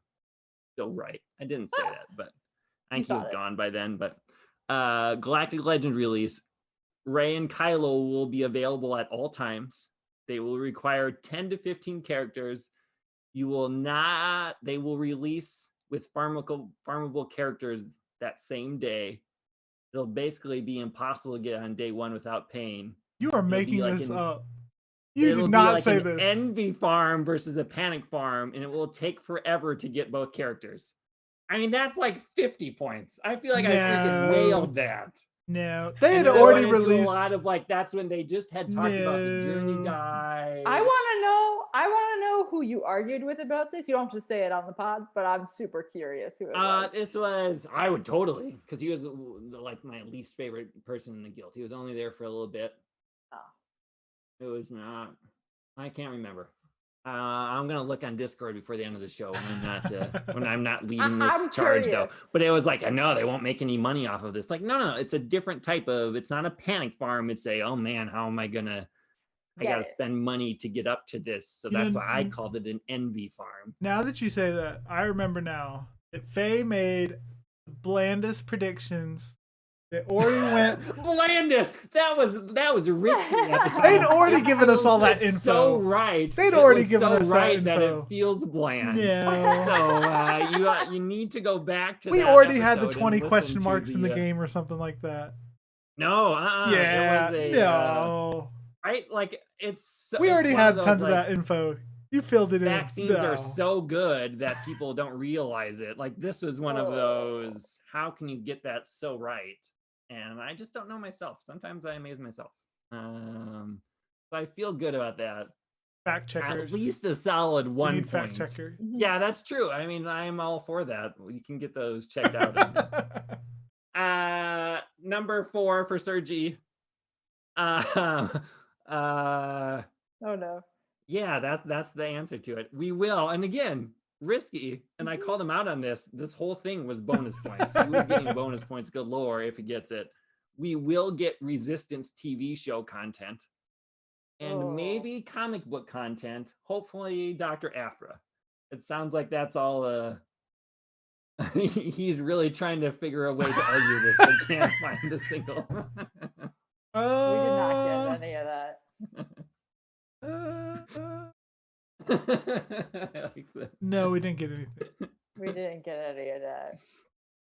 So right. I didn't say that, but I think he was gone by then. But Galactic Legend release, Rey and Kylo will be available at all times. They will require 10 to 15 characters. They will release with farmable characters that same day. It'll basically be impossible to get on day one without paying. You are making like this up. You did not say this. Envy farm versus a panic farm, and it will take forever to get both characters. I mean, that's like 50 points. I feel like I freaking nailed that. No, they had already released a lot of like. That's when they just had talked about the journey guide. I want to know who you argued with about this. You don't have to say it on the pod, but I'm super curious who it was. This was, I would totally, because he was like my least favorite person in the guild. He was only there for a little bit. It was not. I can't remember. I'm gonna look on Discord before the end of the show when I'm not leading this charge though. But it was like, I know they won't make any money off of this. Like, no, it's a different type of. It's not a panic farm. It's a, oh man, how am I gonna? I gotta spend money to get up to this. So that's why I called it an envy farm. Now that you say that, I remember now that Faye made the blandest predictions. They already went blandest. That was risky at the time. They'd already given us all that info. So right. They'd already given us that info. That it feels bland. No. So you need to go back to. We already had the 20 question marks in the game or something like that. No. Yeah. It was no. Right. Like it's. We already had tons of that info. You filled it in. Vaccines are so good that people don't realize it. Like this was one of those. How can you get that so right? And I just don't know myself. Sometimes I amaze myself. So I feel good about that. Fact checkers. At least a solid 1 point. Fact checker. Yeah, that's true. I mean, I'm all for that. You can get those checked out. Number 4 for Sergi. Oh no. Yeah, that's the answer to it. We will. And again, risky, and I called him out on this. This whole thing was bonus points. He was getting bonus points galore if he gets it. We will get Resistance TV show content, and maybe comic book content. Hopefully, Dr. Aphra. It sounds like that's all. He's really trying to figure a way to argue this. I can't find a single. We did not get any of that. No, we didn't get anything. We didn't get any of that.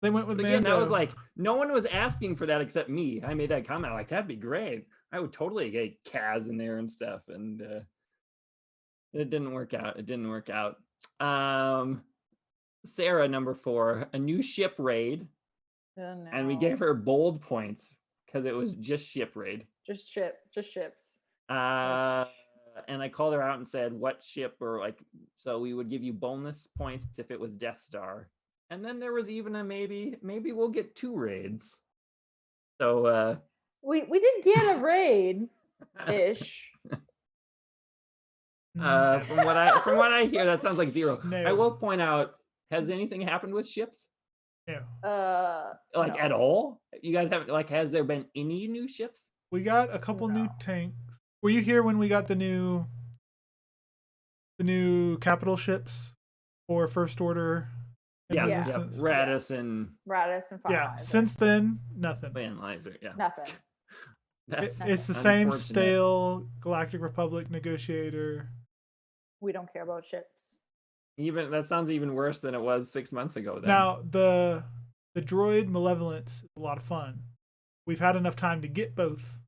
They went with again, Mando. that was like, no one was asking for that except me. I made that comment like, that'd be great. I would totally get Kaz in there and stuff. And it didn't work out. Sarah, number 4, a new ship raid. Oh, no. And we gave her bold points because it was just ship raid. Just ships. And I called her out and said, what ship, or like, so we would give you bonus points if it was Death Star. And then there was even a maybe we'll get 2 raids. So we did get a raid ish. From what I hear, that sounds like 0. No. I will point out, has anything happened with ships? No. No. At all? You guys haven't, like, has there been any new ships? We got a couple new tanks. Were you here when we got the new capital ships for First Order? Yeah. Radis and Finalizer. Yeah, since then, nothing. Finalizer, yeah. Nothing. It's the same stale Galactic Republic negotiator. We don't care about ships. Even that sounds even worse than it was 6 months ago. Then. Now the droid Malevolence is a lot of fun. We've had enough time to get both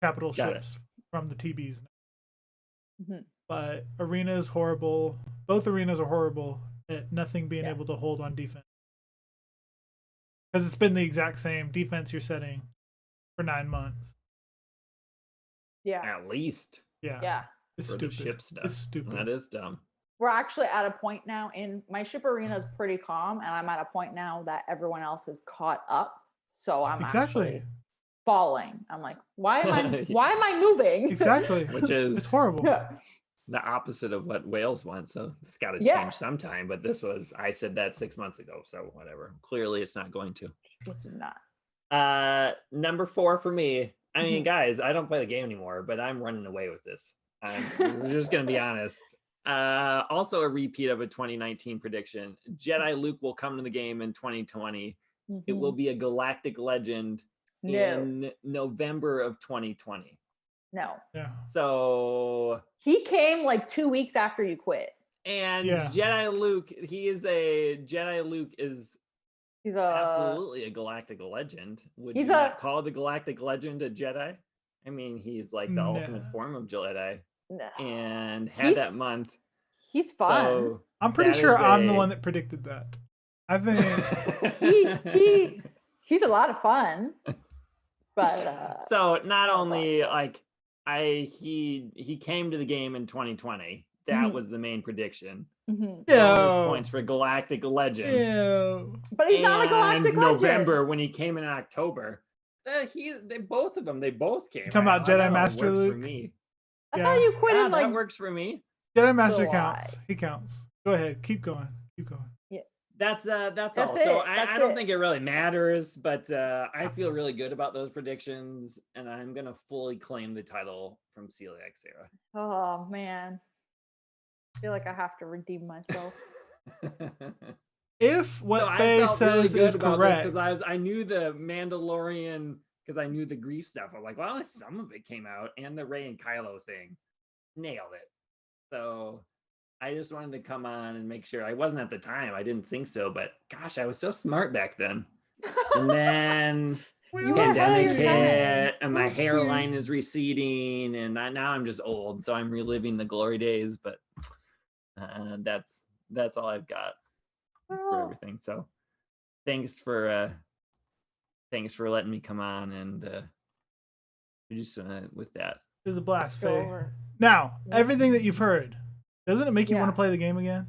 capital ships from the TBs. Mm-hmm. But Arena is horrible. Both arenas are horrible at nothing being able to hold on defense. Because it's been the exact same defense you're setting for 9 months. Yeah. At least. Yeah. It's for stupid. The ship stuff. It's stupid. That is dumb. We're actually at a point now in my ship arena is pretty calm, and I'm at a point now that everyone else is caught up. So I'm actually falling. I'm like, why am I moving? Exactly. Which is It's horrible. Yeah. the opposite of what whales want. So it's got to Yeah. change sometime. But I said that 6 months ago. So whatever. Clearly, it's not going to. It's not. Number 4 for me. I mean, Mhm. guys, I don't play the game anymore, but I'm running away with this. I'm just gonna be honest. Also a repeat of a 2019 prediction. Jedi Luke will come to the game in 2020. It will be a Galactic Legend in November of 2020. No. Yeah. So He came like 2 weeks after you quit. and Yeah. Jedi Luke is He's absolutely a galactic legend. Would he's you a- not call the galactic legend a Jedi? I mean, he's like the ultimate No. form of Jedi, no. and had He's that month. He's fun. So I'm pretty that sure is I'm the a- one that predicted that. I think He's a lot of fun. But so not Oh, only God. like he came to the game in 2020. That Mhm. was the main prediction. mhm. Bonus Ew. points for Galactic Legend. Ew. But he's not a And galactic November legend. when he came in October. Both of them, they both came. talking about That Jedi all Master works Luke? For me. I Yeah. thought you quit Yeah, in like that works for me. Jedi Master July. counts. He counts. Go ahead. Keep going. Keep going. That's all. That's So it, I that's don't it. think it really matters, but I feel really good about those predictions, and I'm gonna fully claim the title from Celiac Sarah. oh man. I feel like I have to redeem myself. If what Faye says is correct, because I knew the Mandalorian, because I knew the grief stuff. I'm like, well, at least some of it came out, and the Rey and Kylo thing, nailed it. So I just wanted to come on and make sure. I wasn't at the time. I didn't think so, but gosh, I was so smart back then. And then You were ahead of pandemic your time. hit, and my We'll see. hairline is receding, and now I'm just old, so I'm reliving the glory days. But that's all I've got for Well, everything. So thanks for letting me come on and just with that. it was a blast, go Faye. over. Now, Yeah. everything that you've heard, doesn't it make you want Yeah. to play the game again?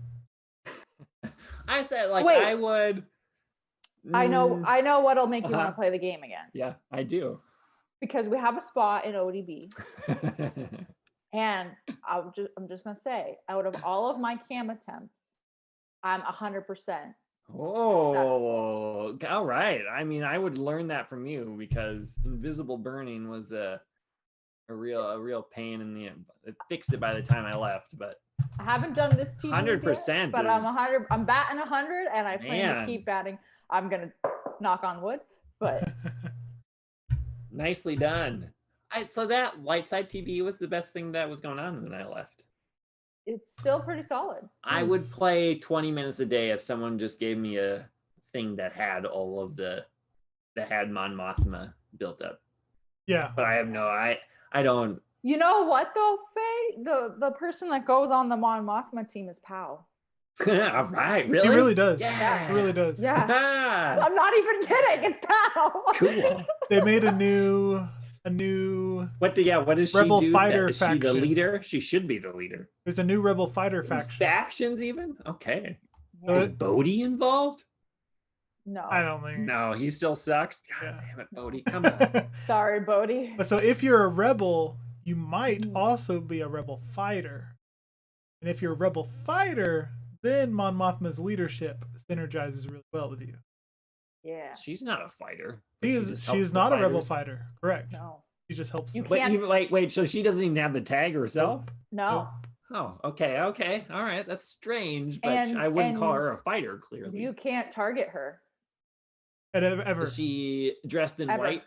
I said like Wait. I would. I know what'll make you want Uh-huh. to play the game again. Yeah, I do. Because we have a spot in ODB. And I'm just gonna say, out of all of my cam attempts, I'm 100%. Oh, all right. I mean, I would learn that from you because invisible burning was a real pain in the end. It fixed it by the time I left, but I haven't done this team 100% but I'm is- 100. I'm batting 100, and I plan Man. to keep batting. I'm gonna knock on wood, but nicely done. So that light side TV was the best thing that was going on when I left. it's still pretty solid. I would play 20 minutes a day if someone just gave me a thing that had all of that had Mon Mothma built up. Yeah. But I have I don't. You know what though, Faye? The person that goes on the Mon Mothma team is Pow. All right, really? He really does. Yeah. He really does. Yeah. Ah, I'm not even kidding. It's Pow. cool. They made a new What does she Rebel do? fighter Is she the faction. leader? She should be the leader. there's a new Rebel fighter faction. Factions even? Okay. Uh, Is Bodhi involved? No. I don't think. No, he still sucks. God Yeah. damn it, Bodhi. Come on. Sorry, Bodhi. So if you're a rebel, you might Mm. also be a rebel fighter. And if you're a rebel fighter, then Mon Mothma's leadership synergizes really well with you. Yeah. She's not a fighter. She just helps is the not a rebel fighters. fighter. Correct. No. She just helps You them. But can't- even wait, so she doesn't even have the tag herself? No. Oh, okay, all right. That's strange, but And- I wouldn't call and her a fighter. Clearly, You can't target her. Ever. is she dressed in Ever. white?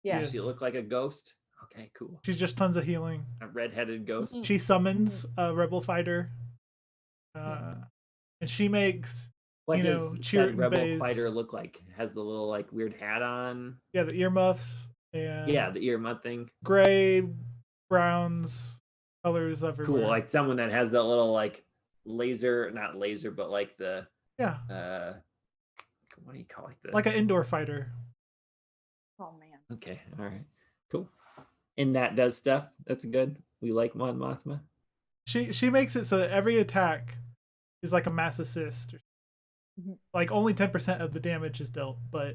Yeah. Yes. Does she look like a ghost? Okay, cool. She's just tons of healing. A redheaded ghost. Mhm. She summons a rebel fighter. And she makes What you does know, that Chirrut rebel Bay's- fighter look like? Has the little like weird hat on? the earmuffs and Yeah, the ear mud thing. gray, browns, colors everywhere. Cool, like someone that has that little like not laser, but like the yeah, what do you call it? like an indoor fighter. Oh man. Okay, all right, cool. And that does stuff. That's good. We like Mon Mothma. She makes it so that every attack is like a mass assist. Mhm. Like only 10% of the damage is dealt, but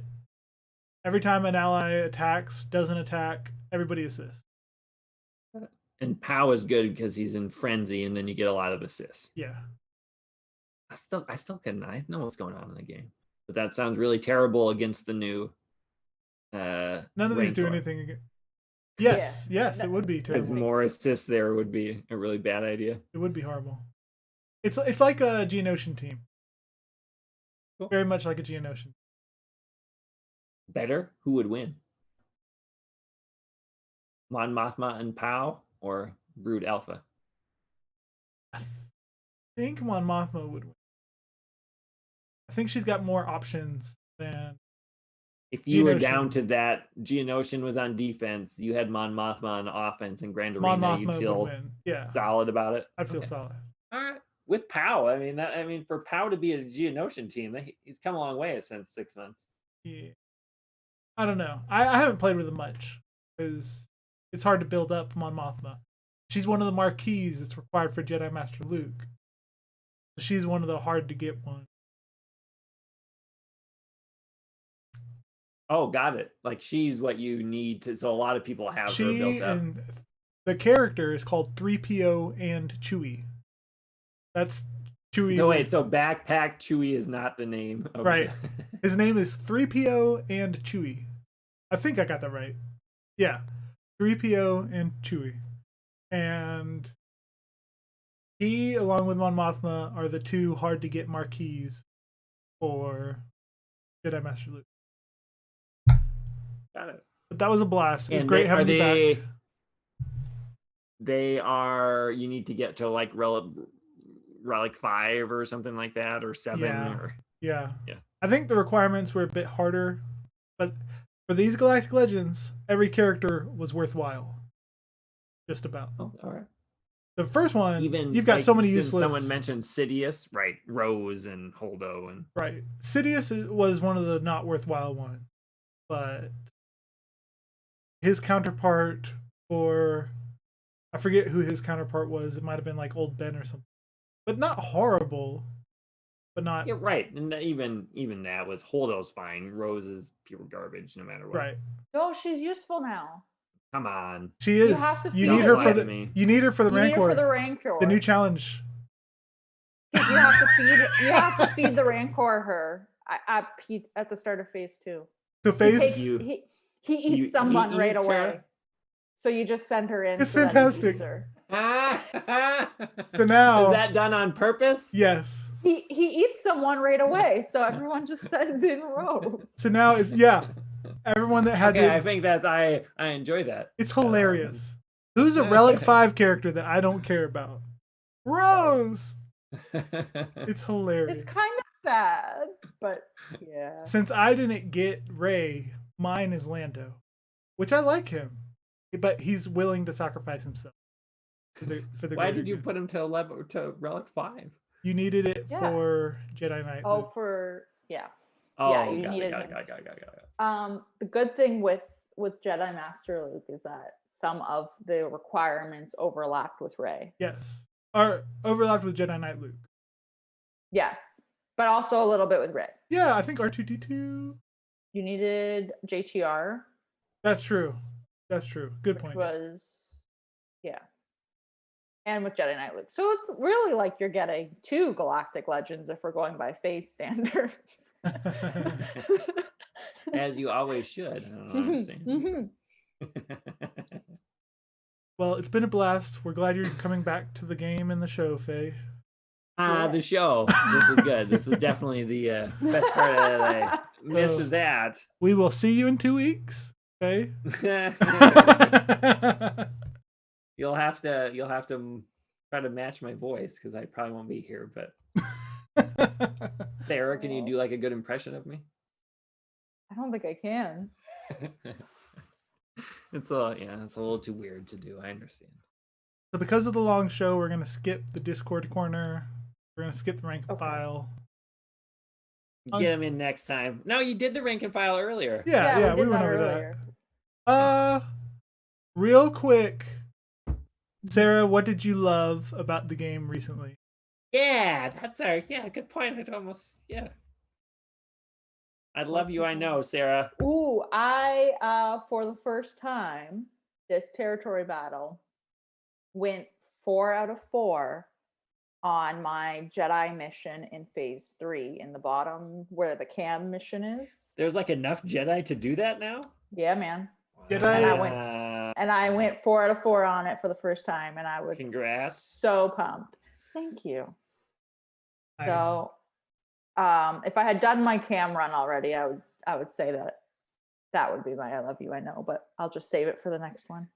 Every time an ally attacks, doesn't attack, everybody assists. And Pow is good because he's in frenzy, and then you get a lot of assists. Yeah. I still can. I know what's going on in the game, but that sounds really terrible against the new. None of these do Rancor. anything again. Yes, yes, it would be Because terrible. more assists there would be a really bad idea. It would be horrible. It's like a Geonosian team. Cool. Very much like a Geonosian. Better? Who would win? Mon Mothma and Pow or Brood Alpha? I think Mon Mothma would win. I think she's got more options than. If you were Geonosian. down to that, Geonosian was on defense, you had Mon Mothma on offense and Grand Mon Arena, you'd Mothma would feel win. Yeah, solid about it. I'd feel Okay. solid. All right. With Pow, I mean, for Pow to be a Geonosian team, he's come a long way since 6 months. Yeah. I don't know. I haven't played with him much because it's hard to build up Mon Mothma. She's one of the marquees that's required for Jedi Master Luke. She's one of the hard to get ones. Oh, got it. Like she's what you need to. So a lot of people have her built up. And the character is called 3PO and Chewie. That's Chewie. No wait, so Backpack Chewie is not the name. Of Right. His name is 3PO and Chewie. I think I got that right. Yeah. 3PO and Chewie. And he, along with Mon Mothma, are the two hard to get marquees for Jedi Master Luke. Got it. But that was a blast. It was And great having you back. They are. You need to get to like Relic 5 or something like that, or 7. Yeah. Or Yeah. Yeah. I think the requirements were a bit harder, but for these Galactic Legends, every character was worthwhile. Just about. oh, all right. The first one, Even you've got like, so many since useless. Someone mentioned Sidious, right? Rose and Holdo and Right. Sidious was one of the not worthwhile ones, but his counterpart, or I forget who his counterpart was. It might have been like Old Ben or something, but not horrible. But not yeah, right. And even that was Holdo's fine. Rose is pure garbage, no matter what. right. No, she's useful now. Come on. She is. have to You feed need her her. for Lie to the. me. You need her for the You need her Rancor. for the Rancor. The new challenge. 'Cause you have to feed. You have to feed the Rancor her at the start of phase 2. So He, phase. takes, You- he he eats someone right eats away. her? So you just send her in. It's so that he fantastic. eats her. So now. Is that done on purpose? Yes. He eats someone right away. So everyone just sends in rows. So now it's yeah. Everyone that had Okay, to. I think that's I enjoy that. It's hilarious. Who's a Relic 5 character that I don't care about? Rose. It's hilarious. It's kind of sad, but yeah. Since I didn't get Rey, mine is Lando, which I like him, but he's willing to sacrifice himself for the Why greater did you good. put him to Relic 5? You needed it Yeah. for Jedi Knight. Oh, Luke. for yeah. Oh, Yeah, you got needed it. The good thing with Jedi Master Luke is that some of the requirements overlapped with Rey. Yes, or overlapped with Jedi Knight Luke. Yes, but also a little bit with Rey. Yeah, I think R2D2. You needed JTR, That's true. That's true. Good which point. was yeah, and with Jedi Knight Luke. So it's really like you're getting 2 Galactic Legends if we're going by phase standards. As you always should. I don't understand. Mhm. Well, it's been a blast. We're glad you're coming back to the game and the show, Faye. The show. This is good. This is definitely the best part of I missed of that. We will see you in 2 weeks. Okay. You'll have to try to match my voice because I probably won't be here. But Sarah, can you do like a good impression of me? I don't think I can. It's a little too weird to do. I understand. So because of the long show, we're gonna skip the Discord corner. We're gonna skip the rank and Okay. file. Get him in next time. No, you did the rank and file earlier. Yeah, we did went that over earlier. that. Real quick, Sarah, what did you love about the game recently? Yeah, that's good point. I'd almost I love you, I know, Sarah. Ooh, I for the first time this territory battle went 4 out of 4 on my Jedi mission in phase 3 in the bottom where the cam mission is. There's like enough Jedi to do that now? Yeah, man. Jedi. And I went 4 out of 4 on it for the first time, and I was Congrats. so pumped. Thank you. Nice. So, if I had done my cam run already, I would say that would be my I love you, I know, but I'll just save it for the next one.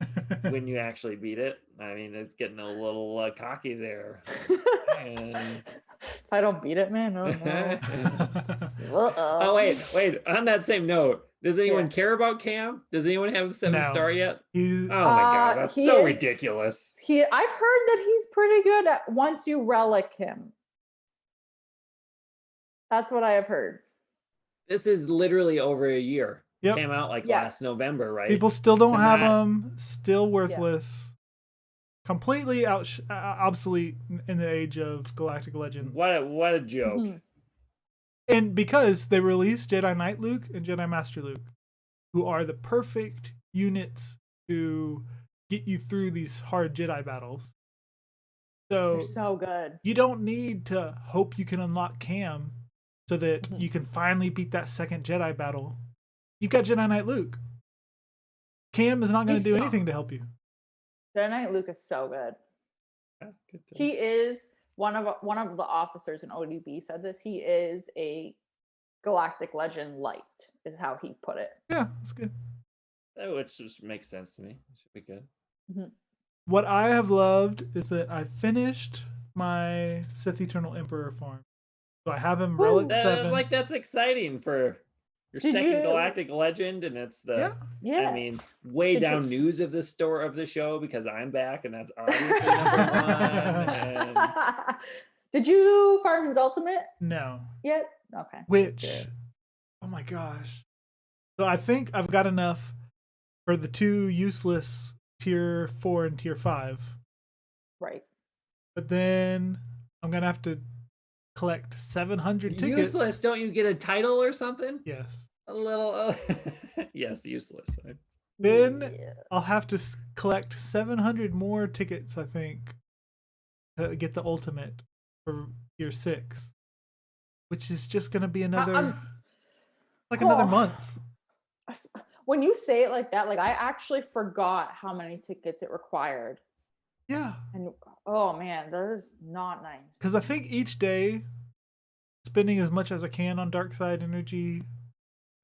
When you actually beat it, I mean, it's getting a little cocky there. And... If I don't beat it, man, oh no. Oh wait. On that same note, does anyone care about Cam? Does anyone have a 7-star yet? Oh my god, that's so ridiculous. I've heard that he's pretty good at once you relic him. That's what I have heard. This is literally over a year. Yep. Came out like last November, right? People still don't have him. Still worthless. Yeah. Completely obsolete in the age of Galactic Legends. What a joke. Mm-hmm. And because they released Jedi Knight Luke and Jedi Master Luke, who are the perfect units to get you through these hard Jedi battles. So they're so good. You don't need to hope you can unlock Cam so that you can finally beat that second Jedi battle. You've got Jedi Knight Luke. Cam is not going to do anything to help you. Jedi Knight Luke is so good. Yeah, he is one of the officers in ODB said this. He is a Galactic Legend light, is how he put it. Yeah, that's good. Which just makes sense to me. It should be good. Mm-hmm. What I have loved is that I finished my Sith Eternal Emperor farm. So I have him Relic 7. Like, that's exciting for your second Galactic Legend, and it's the I mean, way down news of the store of the show because I'm back, and that's obviously number 1. And... Did you farm his ultimate? No. Yet? Okay. Which, oh my gosh. So I think I've got enough for the 2 useless tier 4 and tier 5. Right. But then I'm going to have to collect 700 tickets. Useless. Don't you get a title or something? Yes. A little. Yes, useless. Then I'll have to collect 700 more tickets, I think, to get the ultimate for year 6, which is just going to be another another month. When you say it like that, like I actually forgot how many tickets it required. Yeah. And oh man, that is not nice. Because I think each day, spending as much as I can on dark side energy.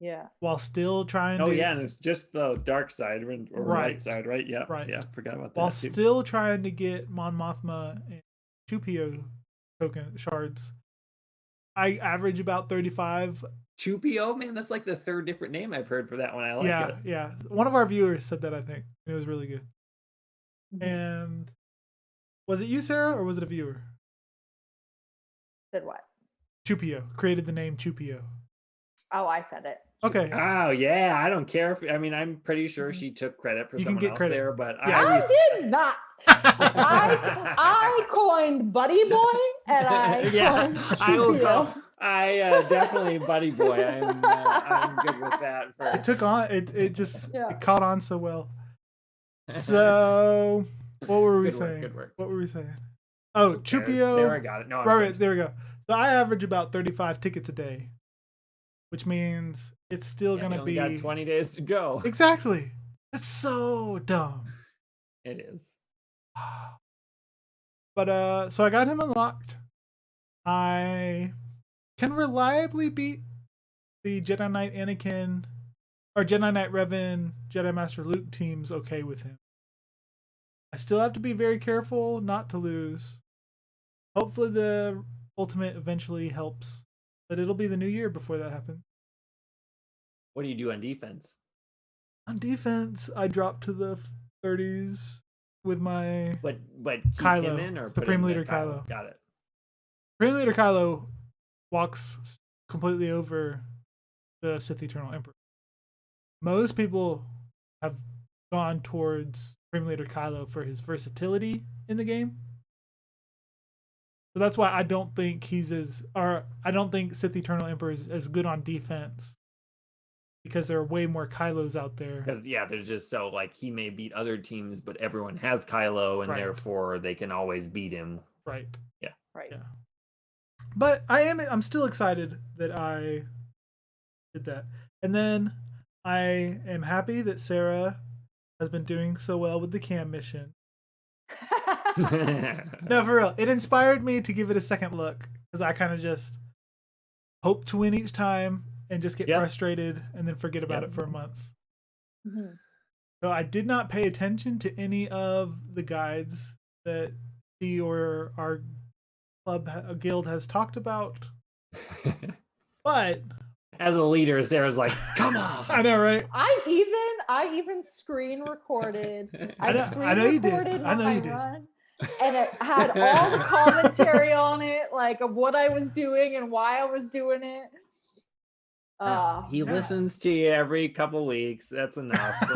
Yeah. While still trying to. Oh yeah, and it's just the dark side or light side, right? Yeah. Right. Yeah. Forgot about that. While still trying to get Mon Mothma and Chupio token shards. I average about 35. Chupio, man, that's like the 3rd different name I've heard for that one. I like it. Yeah. One of our viewers said that, I think. It was really good. Mm-hmm. And was it you, Sarah, or was it a viewer? Said what? Chupio. Created the name Chupio. Oh, I said it. Okay. Oh, yeah. I don't care if, I mean, I'm pretty sure she took credit for someone else there, but I did not. I coined Buddy Boy, and I coined Chupio. I definitely Buddy Boy. I'm good with that. It took on. It just it caught on so well. So what were we saying? Good work. What were we saying? Oh, Chupio. Sarah got it. No, right. There we go. So I average about 35 tickets a day, which means it's still gonna be. Got 20 days to go. Exactly. That's so dumb. It is. But so I got him unlocked. I can reliably beat the Jedi Knight Anakin or Jedi Knight Revan, Jedi Master Luke teams okay with him. I still have to be very careful not to lose. Hopefully the ultimate eventually helps, but it'll be the new year before that happens. What do you do on defense? On defense, I dropped to the 30s with my but Kylo, him in or Supreme Leader Kylo. Got it. Supreme Leader Kylo walks completely over the Sith Eternal Emperor. Most people have gone towards Supreme Leader Kylo for his versatility in the game. So that's why I don't think I don't think Sith Eternal Emperor is as good on defense because there are way more Kylos out there. Because there's just so like he may beat other teams, but everyone has Kylo, and Right. therefore they can always beat him. Right. Right. Yeah. But I'm still excited that I did that. And then I am happy that Sarah has been doing so well with the cam mission. No, for real. It inspired me to give it a second look because I kind of just hope to win each time and just get frustrated and then forget about it for a month. Mhm. So I did not pay attention to any of the guides that she or our guild has talked about. But as a leader, Sarah's like, "Come on!" I know, right? I even screen recorded. I know you did. I know my you did. run, and it had all the commentary on it, like of what I was doing and why I was doing it. He listens to you every couple weeks. That's enough. He's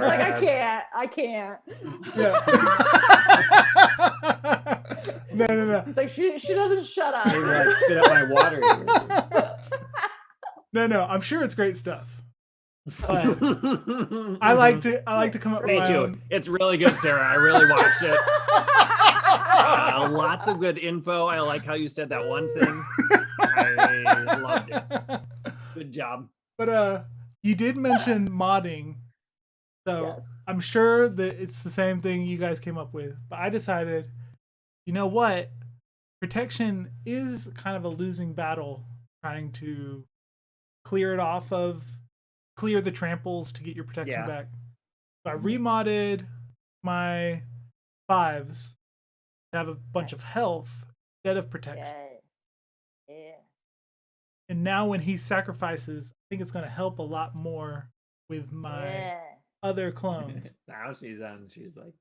like, I can't. Yeah. No. He's like, she doesn't shut up. He's like, spit up my water here. No. I'm sure it's great stuff. But I like to come up with my own. It's really good, Sarah. I really watched it. Lots of good info. I like how you said that one thing. I loved it. Good job. But you did mention modding, so Yes. I'm sure that it's the same thing you guys came up with. But I decided, you know what? Protection is kind of a losing battle, trying to clear the tramples to get your protection back. So I remodded my 5s to have a bunch of health instead of protection. Yeah. And now when he sacrifices, I think it's going to help a lot more with my other clones. Now she's on. She's like,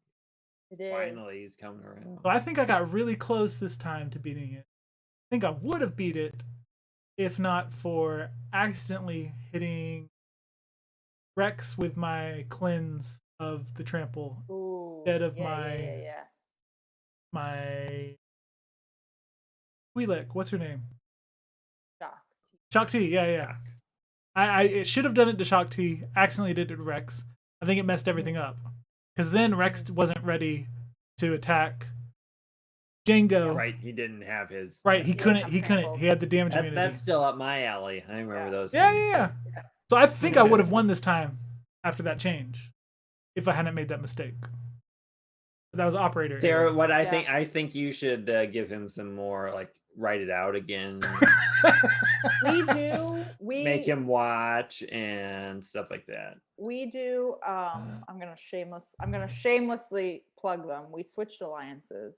It finally, he's coming around. So I think I got really close this time to beating it. I think I would have beat it if not for accidentally hitting Rex with my cleanse of the trample instead of my Twi'lek. What's her name? Shock T. Yeah. I should have done it to Shock T. Accidentally did it to Rex. I think it messed everything up because then Rex wasn't ready to attack Django. Right, he didn't have his. Right, he couldn't. He had the damage immunity. That's still up my alley. I remember those. Yeah. So I think I would have won this time after that change if I hadn't made that mistake. But that was operator. Sarah, what I think you should give him some more, like, write it out again. We make him watch and stuff like that. We do. I'm gonna shamelessly plug them. We switched alliances.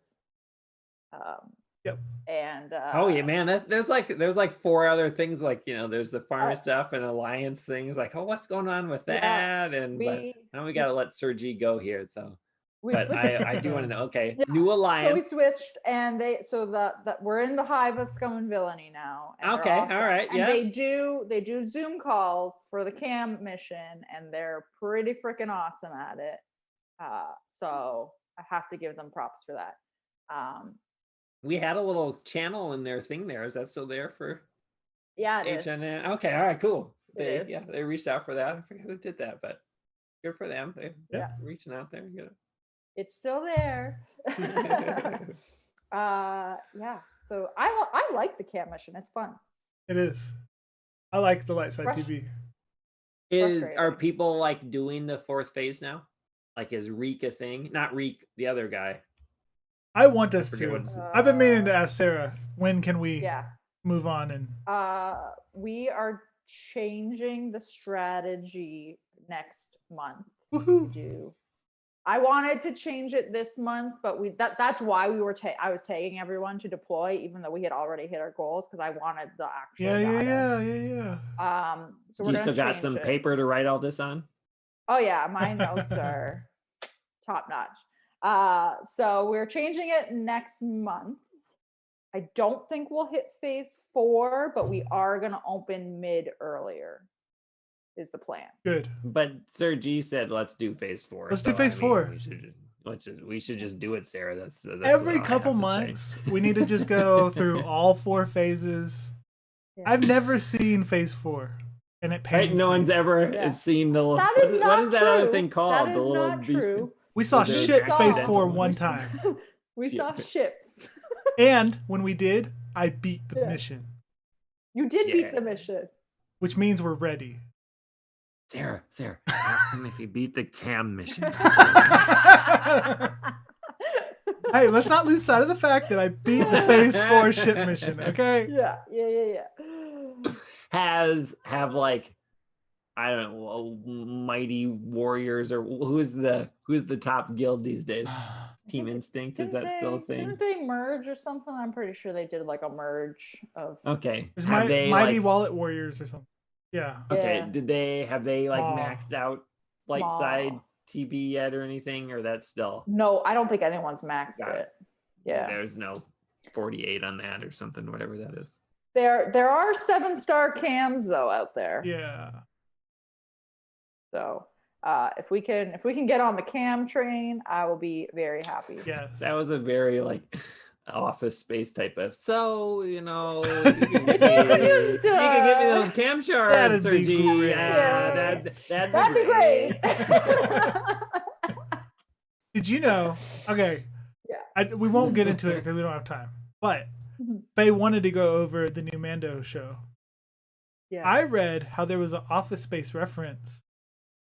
Yep. And oh yeah, man, there's like 4 other things, like, you know, there's the farm stuff and alliance things, like, oh, what's going on with that? And but now we gotta let Sir G go here, so. But I do want to know. Okay, new alliance. So we switched, and that we're in the hive of scum and villainy now. And okay, all right, and they do Zoom calls for the cam mission, and they're pretty freaking awesome at it. So I have to give them props for that. We had a little channel in their thing there. Is that still there for? Yeah, it HNN. is. Okay, all right, cool. It They is. they reached out for that. I forget who did that, but good for them. They're reaching out there. Good. It's still there. So I like the camp mission. It's fun. It is. I like the light side TV. Are people like doing the 4th phase now? Like, is Reek a thing? Not Reek, the other guy. I want us to. I've been meaning to ask Sarah, when can we move on? And we are changing the strategy next month. Woohoo. I wanted to change it this month, but that's why we were I was tagging everyone to deploy, even though we had already hit our goals, because I wanted the actual data. Yeah. So you still got some paper to write all this on? Oh yeah, my notes are top notch. So we're changing it next month. I don't think we'll hit phase 4, but we are gonna open mid earlier. Is the plan. Good. But Sir G said, let's do phase 4. Let's do phase 4. We should just do it, Sarah. That's every couple months. We need to just go through all 4 phases. Yeah. I've never seen phase 4. and it Right? pains No one's me. ever Yeah. seen the. That What is is, not what is that other true. thing called? That The is little not beast- true. We saw Was it shit saw- phase accidental? 4 one time. We saw Yeah. ships. And when we did, I beat the Yeah. mission, You did beat Yeah. the mission. which means we're ready. Sarah, ask him if he beat the cam mission. Hey, let's not lose sight of the fact that I beat the phase 4 ship mission, okay? Yeah. Have like, I don't know, mighty warriors, or who's the top guild these days? Team Instinct, is that still a thing? Didn't they merge or something? I'm pretty sure they did like a merge of. Okay. There's Have they Mighty like, Wallet Warriors or something. Yeah. okay, Yeah. have they like Maw. maxed out light Maw. side TB yet or anything, or that's still No, I don't think anyone's maxed Got it. it. Yeah. there's no 48 on that or something, whatever that is. There are 7-star cams though out there. Yeah. So if we can get on the cam train, I will be very happy. Yes. That was a very like Office Space type of. So you know, you can get me, you can get me those cam shards, That'd be Sergi. great. Yeah, that'd That'd be great. Did you know? Okay. Yeah. We won't get into it because we don't have time. But Mhm. Faye wanted to go over the new Mando show. Yeah. I read how there was an Office Space reference.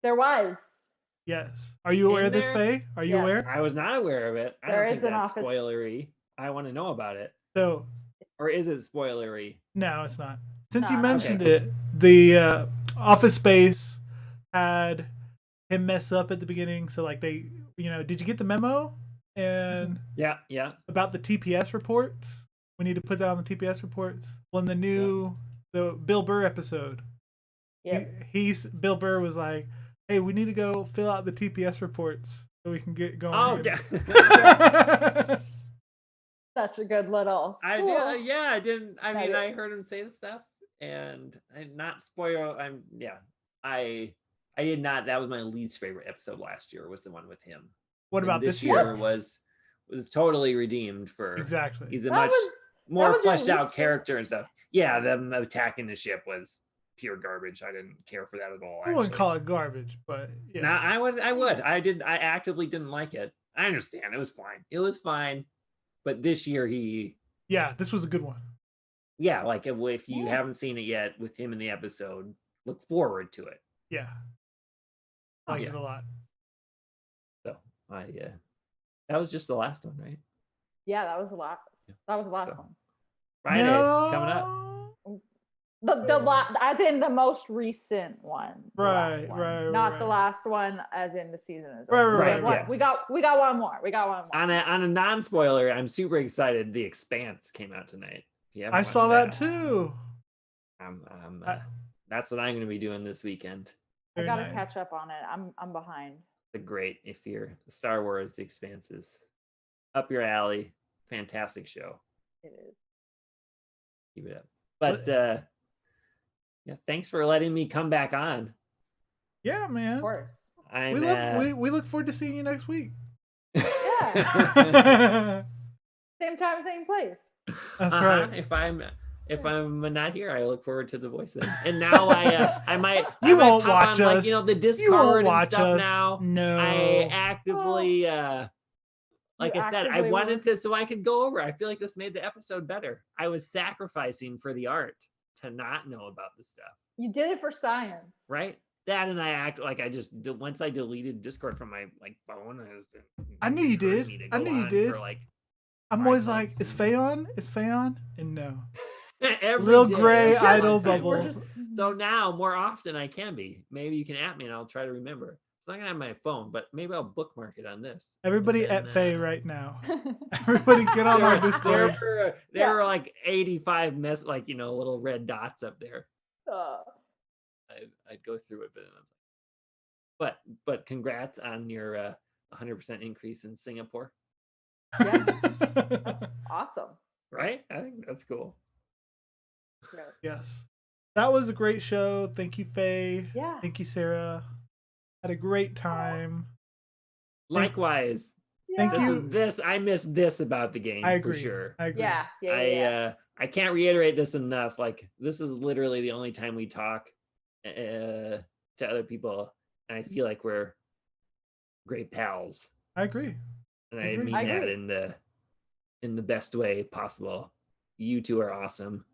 There was. Yes. Are you aware In of this, there? Faye? Are you Yes. aware? I was not aware of it. I There don't is think an that's Office- spoilery. I want to know about it. So, Or is it spoilery? no, it's not. Since No, you no. mentioned Okay. it, the Office Space had him mess up at the beginning. So, like, did you get the memo? And Yeah. about the TPS reports. We need to put that on the TPS reports. Well, in the Bill Burr episode, Yeah. Bill Burr was like, "Hey, we need to go fill out the TPS reports so we can get going." Oh, again." yeah. Such a good little. I Cool. did. Yeah, I didn't. I mean, did. I heard him say the stuff, and not spoil. I did not. That was my least favorite episode last year. Was the one with him. What And about this year? year? Was totally redeemed for. Exactly. He's a That much was- more was your fleshed out least favorite? character and stuff. Yeah, them attacking the ship was pure garbage. I didn't care for that at all. I wouldn't actually. call it garbage, but yeah. No, I would. I actively didn't like it. I understand. It was fine. But this year Yeah, this was a good one. yeah, like if you Yeah. haven't seen it yet with him in the episode, look forward to it. Yeah. I liked Yeah. it a lot. So that was just the last one, right? Yeah, that was the last. That was the last So- one. Friday coming up. As in the most recent one. the last Right, one. right, Not the right. last one, as in the season is Right, over. right, We right, have one- We got one more. On a non-spoiler, I'm super excited. The Expanse came out tonight. If you haven't I watched saw that too. That's what I'm going to be doing this weekend. I Very gotta nice. catch up on it. I'm behind. Great. If you're Star Wars, The Expanse is up your alley. Fantastic show. It is. Keep it up. But yeah, thanks for letting me come back on. Yeah, man. Of course. I'm We look forward to seeing you next week. Yeah. Same time, same place. That's right. If I'm not here, I look forward to the voice then. And now I might You might won't pop watch on, us. Like, the You Discord won't and watch stuff us. now. No. I actively like You I said, I actively wanted won't? to so I could go over. I feel like this made the episode better. I was sacrificing for the art to not know about the stuff. You did it for science. Right? That and I act like I just once I deleted Discord from my phone, I knew you did. encouraged me to I go knew you on did. For, like, I'm 5 always like, months. is Faye on? Is Faye on? And no. every Little day, gray every idle day. bubble. We're just So now more often I can be. Maybe you can at me and I'll try to remember. It's not gonna have my phone, but maybe I'll bookmark it on this. Everybody And at then, Faye right now. Everybody get on our Discord. There were like 85 little red dots up there. I'd go through it, but then I was like, but congrats on your 100% increase in Singapore, yeah, that's awesome. right? I think that's cool. Yeah. Yes. That was a great show. Thank you, Faye. Yeah. Thank you, Sarah. Had a great time. Likewise, Thank this you. is this I miss this about the game I for agree. sure. I agree. Yeah. I can't reiterate this enough. Like, this is literally the only time we talk to other people, and I feel like we're great pals. I agree. And I I agree. mean I that agree. in the best way possible. You two are awesome.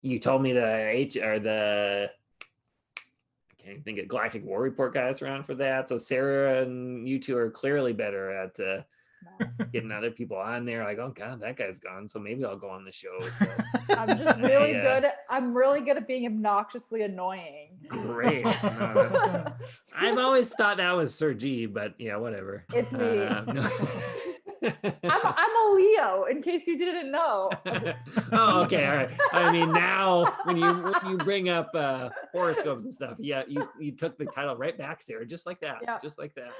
You told me the I can't even think of Galactic War Report guys around for that. So Sarah and you two are clearly better at getting other people on there. Like, oh god, that guy's gone, so maybe I'll go on the show. So I'm just really Yeah. good. I'm really good at being obnoxiously annoying. great. I've always thought that was Sir G, but yeah, whatever. It's me. No. I'm a Leo, in case you didn't know. Oh, okay, all right. I mean, now when you bring up horoscopes and stuff, yeah, you took the title right back, Sarah, just like that, Yeah. just like that.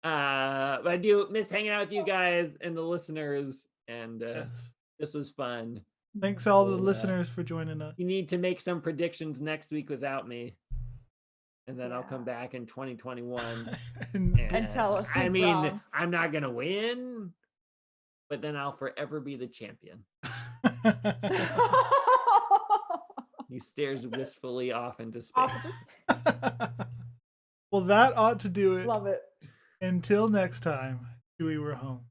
But I do miss hanging out with you guys and the listeners, and Yes. this was fun. Thanks all the Well, listeners for joining us. You need to make some predictions next week without me, and then I'll come Yeah. back in 2021 And tell us I who's mean, wrong. I'm not gonna win, but then I'll forever be the champion. He stares wistfully off into space. Well, that ought to do it. Love it. Until next time, we were home.